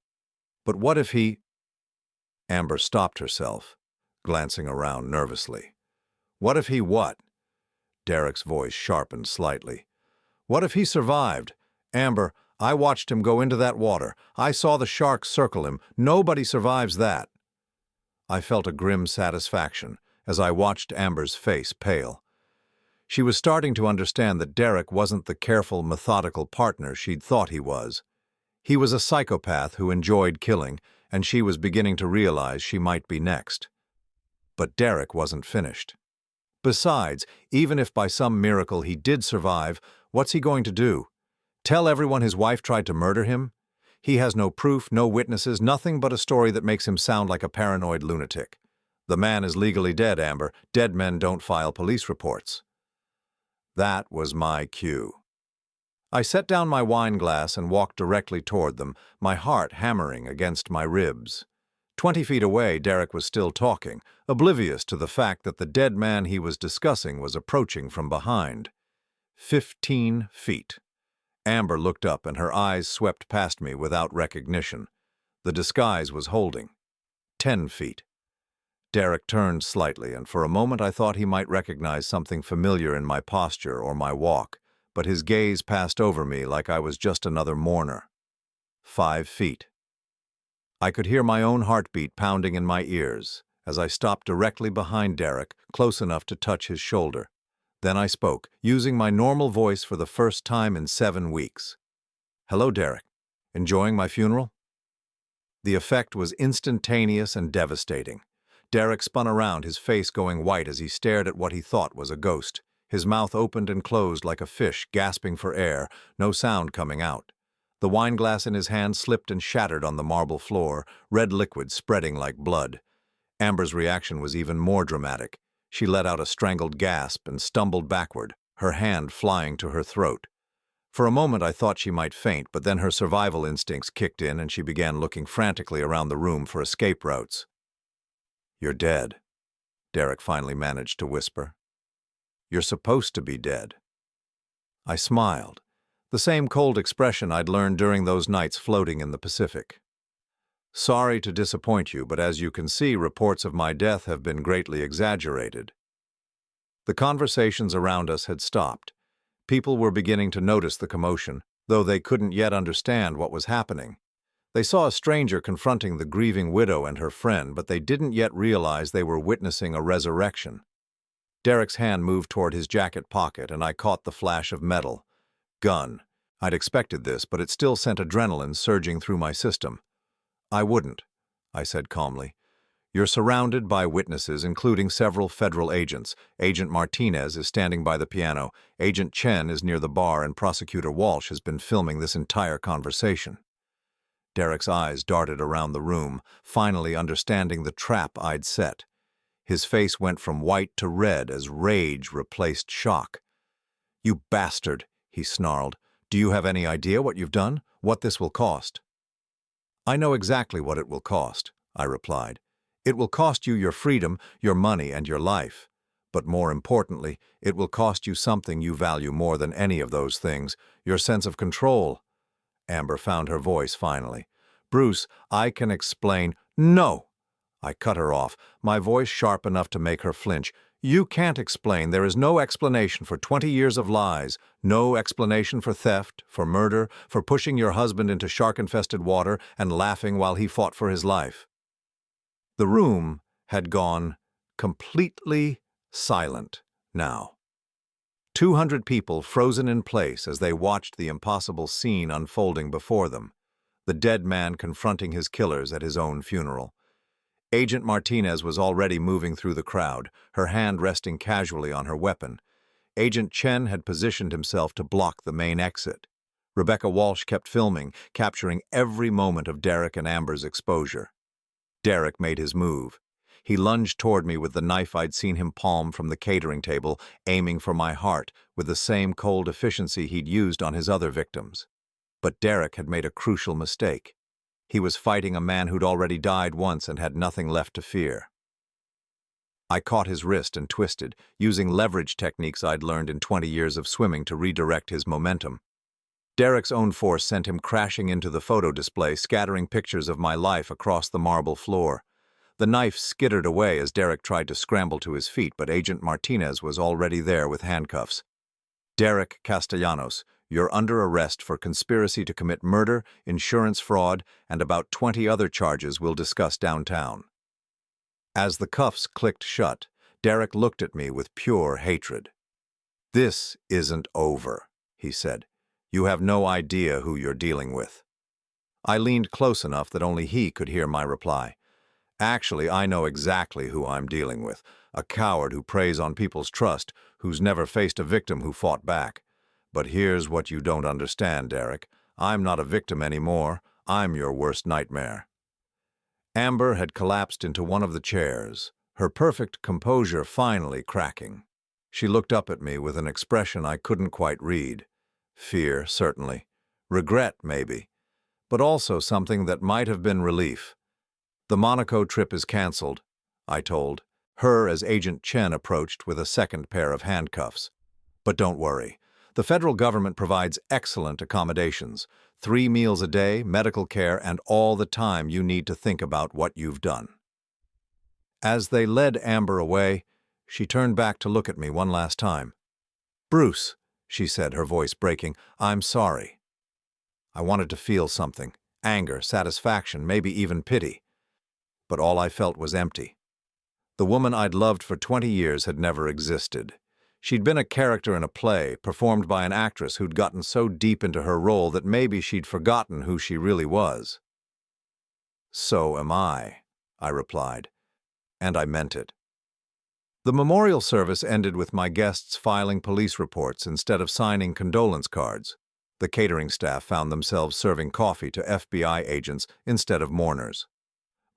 But what if he—" Amber stopped herself, glancing around nervously. "What if he what?" Derek's voice sharpened slightly. "What if he survived? Amber, I watched him go into that water. I saw the sharks circle him. Nobody survives that." I felt a grim satisfaction as I watched Amber's face pale. She was starting to understand that Derek wasn't the careful, methodical partner she'd thought he was. He was a psychopath who enjoyed killing, and she was beginning to realize she might be next. But Derek wasn't finished. Besides, even if by some miracle he did survive, what's he going to do? Tell everyone his wife tried to murder him? He has no proof, no witnesses, nothing but a story that makes him sound like a paranoid lunatic. The man is legally dead, Amber. Dead men don't file police reports. That was my cue. I set down my wine glass and walked directly toward them, my heart hammering against my ribs. 20 feet away, Derek was still talking, oblivious to the fact that the dead man he was discussing was approaching from behind. 15 feet. Amber looked up and her eyes swept past me without recognition. The disguise was holding. 10 feet. Derek turned slightly, and for a moment I thought he might recognize something familiar in my posture or my walk, but his gaze passed over me like I was just another mourner. 5 feet. I could hear my own heartbeat pounding in my ears as I stopped directly behind Derek, close enough to touch his shoulder. Then I spoke, using my normal voice for the first time in 7 weeks. "Hello, Derek. Enjoying my funeral?" The effect was instantaneous and devastating. Derek spun around, his face going white as he stared at what he thought was a ghost. His mouth opened and closed like a fish, gasping for air, no sound coming out. The wineglass in his hand slipped and shattered on the marble floor, red liquid spreading like blood. Amber's reaction was even more dramatic. She let out a strangled gasp and stumbled backward, her hand flying to her throat. For a moment I thought she might faint, but then her survival instincts kicked in and she began looking frantically around the room for escape routes. "You're dead," Derek finally managed to whisper. "You're supposed to be dead." I smiled, the same cold expression I'd learned during those nights floating in the Pacific. "Sorry to disappoint you, but as you can see, reports of my death have been greatly exaggerated." The conversations around us had stopped. People were beginning to notice the commotion, though they couldn't yet understand what was happening. They saw a stranger confronting the grieving widow and her friend, but they didn't yet realize they were witnessing a resurrection. Derek's hand moved toward his jacket pocket, and I caught the flash of metal. Gun. I'd expected this, but it still sent adrenaline surging through my system. "I wouldn't," I said calmly. "You're surrounded by witnesses, including several federal agents. Agent Martinez is standing by the piano, Agent Chen is near the bar, and Prosecutor Walsh has been filming this entire conversation." Derek's eyes darted around the room, finally understanding the trap I'd set. His face went from white to red as rage replaced shock. "You bastard," he snarled. "Do you have any idea what you've done? What this will cost?" "I know exactly what it will cost," I replied. "It will cost you your freedom, your money, and your life. But more importantly, it will cost you something you value more than any of those things, your sense of control." Amber found her voice finally. "Bruce, I can explain—" "No!" I cut her off, my voice sharp enough to make her flinch. "You can't explain. There is no explanation for 20 years of lies, no explanation for theft, for murder, for pushing your husband into shark-infested water and laughing while he fought for his life." The room had gone completely silent now. 200 people frozen in place as they watched the impossible scene unfolding before them, the dead man confronting his killers at his own funeral. Agent Martinez was already moving through the crowd, her hand resting casually on her weapon. Agent Chen had positioned himself to block the main exit. Rebecca Walsh kept filming, capturing every moment of Derek and Amber's exposure. Derek made his move. He lunged toward me with the knife I'd seen him palm from the catering table, aiming for my heart with the same cold efficiency he'd used on his other victims. But Derek had made a crucial mistake. He was fighting a man who'd already died once and had nothing left to fear. I caught his wrist and twisted, using leverage techniques I'd learned in 20 years of swimming to redirect his momentum. Derek's own force sent him crashing into the photo display, scattering pictures of my life across the marble floor. The knife skittered away as Derek tried to scramble to his feet, but Agent Martinez was already there with handcuffs. "Derek Castellanos, you're under arrest for conspiracy to commit murder, insurance fraud, and about 20 other charges we'll discuss downtown." As the cuffs clicked shut, Derek looked at me with pure hatred. "This isn't over," he said. "You have no idea who you're dealing with." I leaned close enough that only he could hear my reply. "Actually, I know exactly who I'm dealing with. A coward who preys on people's trust, who's never faced a victim who fought back. But here's what you don't understand, Derek. I'm not a victim anymore. I'm your worst nightmare." Amber had collapsed into one of the chairs, her perfect composure finally cracking. She looked up at me with an expression I couldn't quite read. Fear, certainly. Regret, maybe. But also something that might have been relief. "The Monaco trip is canceled," I told her as Agent Chen approached with a second pair of handcuffs. "But don't worry. The federal government provides excellent accommodations, 3 meals a day, medical care, and all the time you need to think about what you've done." As they led Amber away, she turned back to look at me one last time. "Bruce," she said, her voice breaking, "I'm sorry." I wanted to feel something, Anger, satisfaction, maybe even pity. But all I felt was empty. The woman I'd loved for 20 years had never existed. She'd been a character in a play, performed by an actress who'd gotten so deep into her role that maybe she'd forgotten who she really was. "So am I," I replied, and I meant it. The memorial service ended with my guests filing police reports instead of signing condolence cards. The catering staff found themselves serving coffee to FBI agents instead of mourners.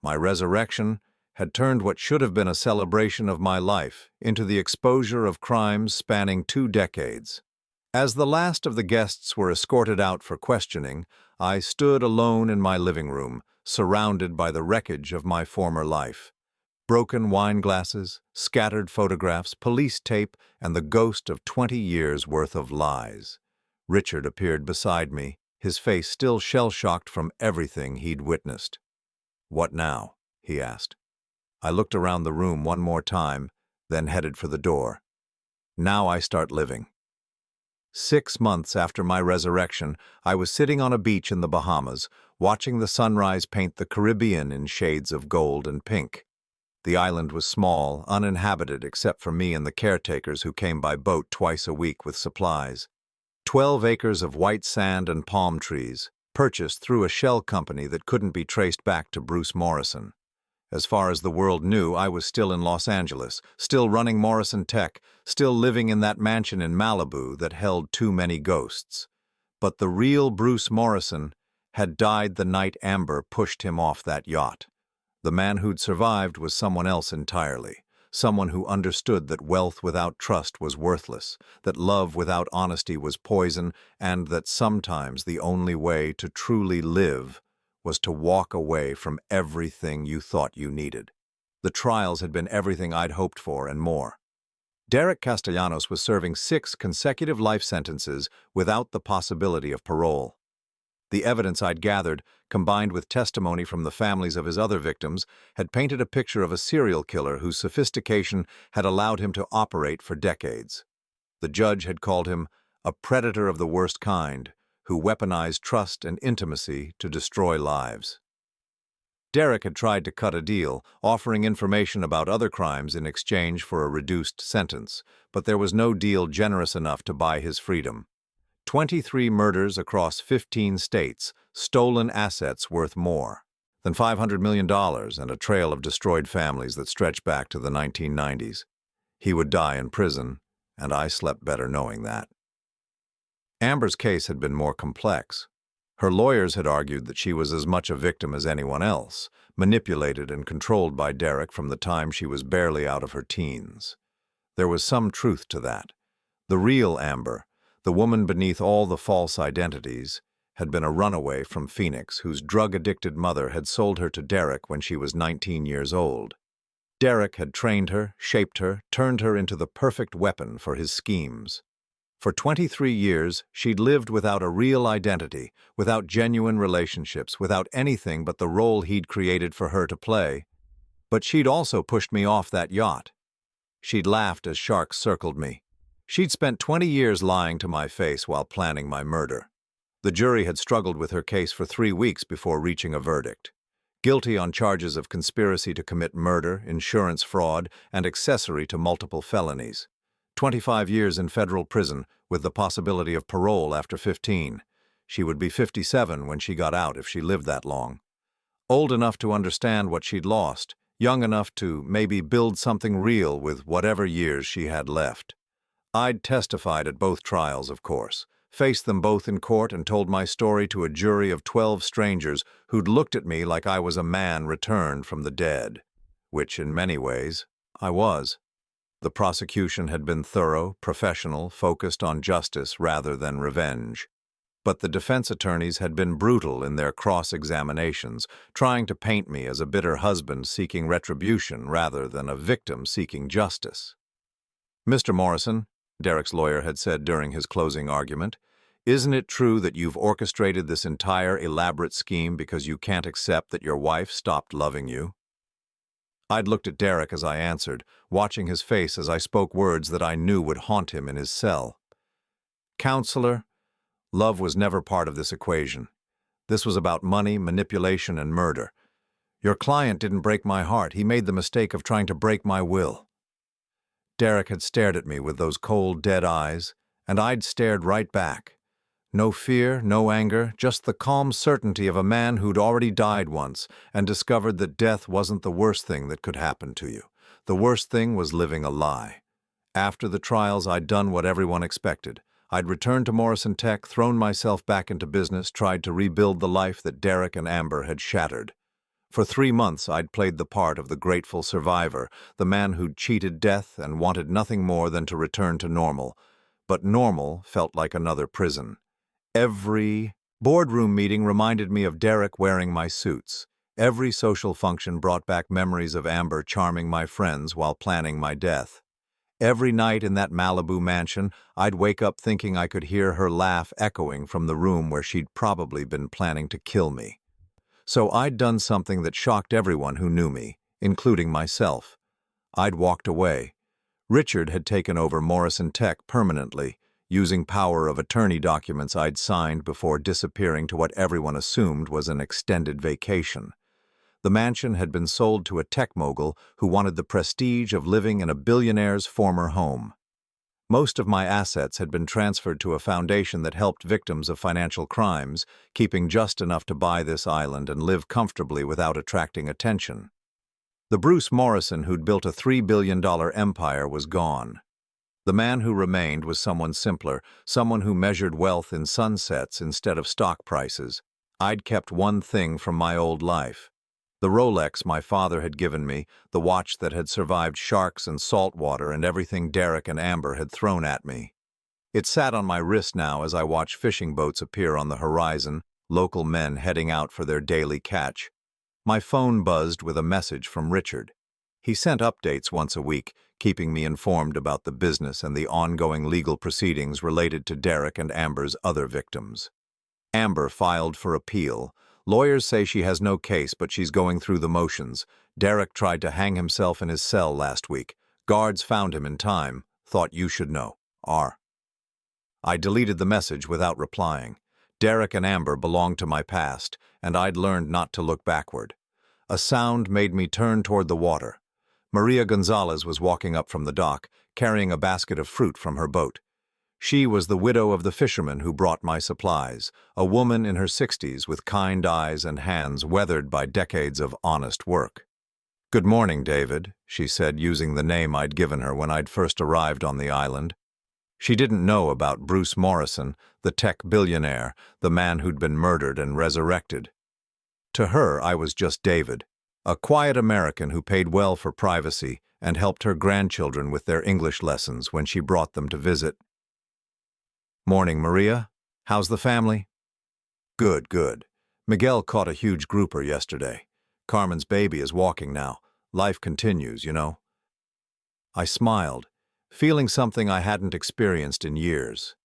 My resurrection had turned what should have been a celebration of my life into the exposure of crimes spanning 2 decades. As the last of the guests were escorted out for questioning, I stood alone in my living room, surrounded by the wreckage of my former life. Broken wine glasses, scattered photographs, police tape, and the ghost of 20 years' worth of lies. Richard appeared beside me, his face still shell-shocked from everything he'd witnessed. "What now?" he asked. I looked around the room one more time, then headed for the door. Now I start living. 6 months after my resurrection, I was sitting on a beach in the Bahamas, watching the sunrise paint the Caribbean in shades of gold and pink. The island was small, uninhabited except for me and the caretakers who came by boat twice a week with supplies. 12 acres of white sand and palm trees, purchased through a shell company that couldn't be traced back to Bruce Morrison. As far as the world knew, I was still in Los Angeles, still running Morrison Tech, still living in that mansion in Malibu that held too many ghosts. But the real Bruce Morrison had died the night Amber pushed him off that yacht. The man who'd survived was someone else entirely, someone who understood that wealth without trust was worthless, that love without honesty was poison, and that sometimes the only way to truly live was to walk away from everything you thought you needed. The trials had been everything I'd hoped for and more. Derek Castellanos was serving 6 consecutive life sentences without the possibility of parole. The evidence I'd gathered, combined with testimony from the families of his other victims, had painted a picture of a serial killer whose sophistication had allowed him to operate for decades. The judge had called him a predator of the worst kind, who weaponized trust and intimacy to destroy lives. Derek had tried to cut a deal, offering information about other crimes in exchange for a reduced sentence, but there was no deal generous enough to buy his freedom. 23 murders across 15 states, stolen assets worth more than $500 million, and a trail of destroyed families that stretched back to the 1990s. He would die in prison, and I slept better knowing that. Amber's case had been more complex. Her lawyers had argued that she was as much a victim as anyone else, manipulated and controlled by Derek from the time she was barely out of her teens. There was some truth to that. The real Amber, the woman beneath all the false identities, had been a runaway from Phoenix whose drug-addicted mother had sold her to Derek when she was 19 years old. Derek had trained her, shaped her, turned her into the perfect weapon for his schemes. For 23 years, she'd lived without a real identity, without genuine relationships, without anything but the role he'd created for her to play. But she'd also pushed me off that yacht. She'd laughed as sharks circled me. She'd spent 20 years lying to my face while planning my murder. The jury had struggled with her case for 3 weeks before reaching a verdict. Guilty on charges of conspiracy to commit murder, insurance fraud, and accessory to multiple felonies. 25 years in federal prison, with the possibility of parole after 15. She would be 57 when she got out if she lived that long. Old enough to understand what she'd lost, young enough to maybe build something real with whatever years she had left. I'd testified at both trials, of course, faced them both in court and told my story to a jury of 12 strangers who'd looked at me like I was a man returned from the dead, which in many ways I was. The prosecution had been thorough, professional, focused on justice rather than revenge. But the defense attorneys had been brutal in their cross-examinations, trying to paint me as a bitter husband seeking retribution rather than a victim seeking justice. "Mr. Morrison," Derek's lawyer had said during his closing argument, "isn't it true that you've orchestrated this entire elaborate scheme because you can't accept that your wife stopped loving you?" I'd looked at Derek as I answered, watching his face as I spoke words that I knew would haunt him in his cell. "Counselor, love was never part of this equation. This was about money, manipulation, and murder. Your client didn't break my heart. He made the mistake of trying to break my will. Derek had stared at me with those cold, dead eyes, and I'd stared right back. No fear, no anger, just the calm certainty of a man who'd already died once and discovered that death wasn't the worst thing that could happen to you. The worst thing was living a lie. After the trials, I'd done what everyone expected. I'd returned to Morrison Tech, thrown myself back into business, tried to rebuild the life that Derek and Amber had shattered. For 3 months, I'd played the part of the grateful survivor, the man who'd cheated death and wanted nothing more than to return to normal. But normal felt like another prison. Every boardroom meeting reminded me of Derek wearing my suits. Every social function brought back memories of Amber charming my friends while planning my death. Every night in that Malibu mansion, I'd wake up thinking I could hear her laugh echoing from the room where she'd probably been planning to kill me. So I'd done something that shocked everyone who knew me, including myself. I'd walked away. Richard had taken over Morrison Tech permanently, using power of attorney documents I'd signed before disappearing to what everyone assumed was an extended vacation. The mansion had been sold to a tech mogul who wanted the prestige of living in a billionaire's former home. Most of my assets had been transferred to a foundation that helped victims of financial crimes, keeping just enough to buy this island and live comfortably without attracting attention. The Bruce Morrison who'd built a $3 billion empire was gone. The man who remained was someone simpler, someone who measured wealth in sunsets instead of stock prices. I'd kept one thing from my old life. The Rolex my father had given me, the watch that had survived sharks and salt water and everything Derek and Amber had thrown at me. It sat on my wrist now as I watched fishing boats appear on the horizon, local men heading out for their daily catch. My phone buzzed with a message from Richard. He sent updates once a week, keeping me informed about the business and the ongoing legal proceedings related to Derek and Amber's other victims. Amber filed for appeal. Lawyers say she has no case, but she's going through the motions. Derek tried to hang himself in his cell last week. Guards found him in time. Thought you should know. R. I deleted the message without replying. Derek and Amber belonged to my past, and I'd learned not to look backward. A sound made me turn toward the water. Maria Gonzalez was walking up from the dock, carrying a basket of fruit from her boat. She was the widow of the fisherman who brought my supplies, a woman in her 60s with kind eyes and hands weathered by decades of honest work. "Good morning, David," she said, using the name I'd given her when I'd first arrived on the island. She didn't know about Bruce Morrison, the tech billionaire, the man who'd been murdered and resurrected. To her, I was just David, a quiet American who paid well for privacy and helped her grandchildren with their English lessons when she brought them to visit. "Morning, Maria. How's the family?" "Good, good. Miguel caught a huge grouper yesterday. Carmen's baby is walking now. Life continues, you know." I smiled, feeling something I hadn't experienced in years.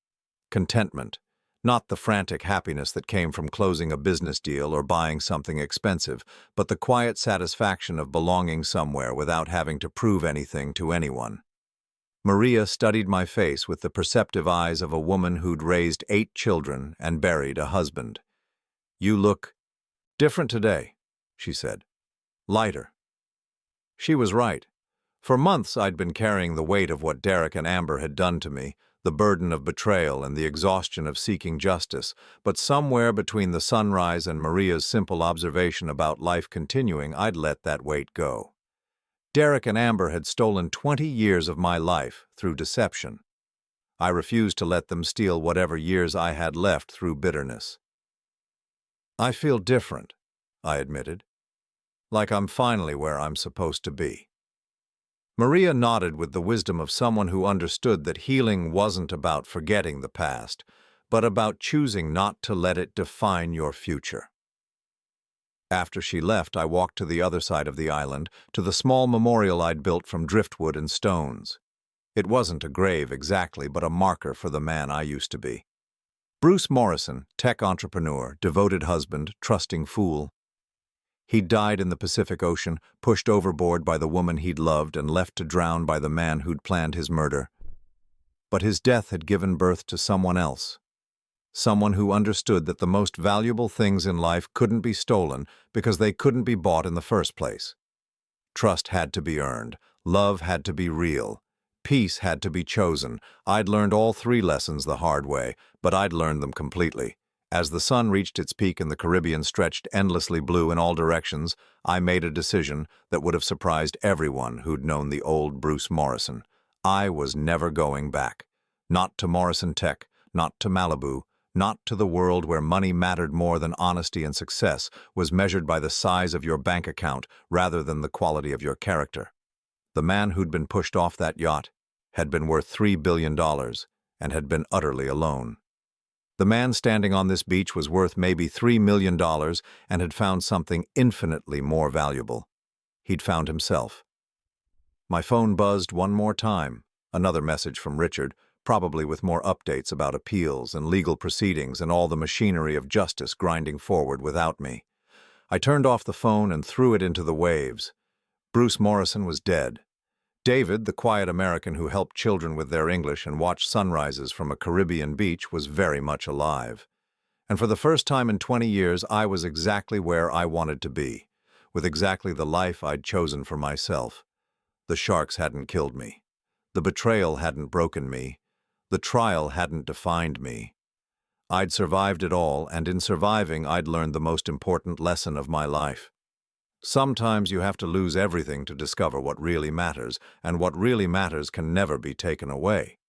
Contentment. Not the frantic happiness that came from closing a business deal or buying something expensive, but the quiet satisfaction of belonging somewhere without having to prove anything to anyone. Maria studied my face with the perceptive eyes of a woman who'd raised 8 children and buried a husband. "You look different today," she said. "Lighter." She was right. For months I'd been carrying the weight of what Derek and Amber had done to me, the burden of betrayal and the exhaustion of seeking justice, but somewhere between the sunrise and Maria's simple observation about life continuing, I'd let that weight go. Derek and Amber had stolen 20 years of my life through deception. I refused to let them steal whatever years I had left through bitterness. "I feel different," I admitted. "Like I'm finally where I'm supposed to be." Maria nodded with the wisdom of someone who understood that healing wasn't about forgetting the past, but about choosing not to let it define your future. After she left, I walked to the other side of the island, to the small memorial I'd built from driftwood and stones. It wasn't a grave exactly, but a marker for the man I used to be. Bruce Morrison, tech entrepreneur, devoted husband, trusting fool. He'd died in the Pacific Ocean, pushed overboard by the woman he'd loved and left to drown by the man who'd planned his murder. But his death had given birth to someone else. Someone who understood that the most valuable things in life couldn't be stolen because they couldn't be bought in the first place. Trust had to be earned. Love had to be real. Peace had to be chosen. I'd learned all three lessons the hard way, but I'd learned them completely. As the sun reached its peak and the Caribbean stretched endlessly blue in all directions, I made a decision that would have surprised everyone who'd known the old Bruce Morrison. I was never going back. Not to Morrison Tech, not to Malibu, not to the world where money mattered more than honesty and success was measured by the size of your bank account rather than the quality of your character. The man who'd been pushed off that yacht had been worth $3 billion and had been utterly alone. The man standing on this beach was worth maybe $3 million and had found something infinitely more valuable. He'd found himself. My phone buzzed one more time, another message from Richard, probably with more updates about appeals and legal proceedings and all the machinery of justice grinding forward without me. I turned off the phone and threw it into the waves. Bruce Morrison was dead. David, the quiet American who helped children with their English and watched sunrises from a Caribbean beach, was very much alive. And for the first time in 20 years, I was exactly where I wanted to be, with exactly the life I'd chosen for myself. The sharks hadn't killed me. The betrayal hadn't broken me. The trial hadn't defined me. I'd survived it all, and in surviving, I'd learned the most important lesson of my life. Sometimes you have to lose everything to discover what really matters, and what really matters can never be taken away.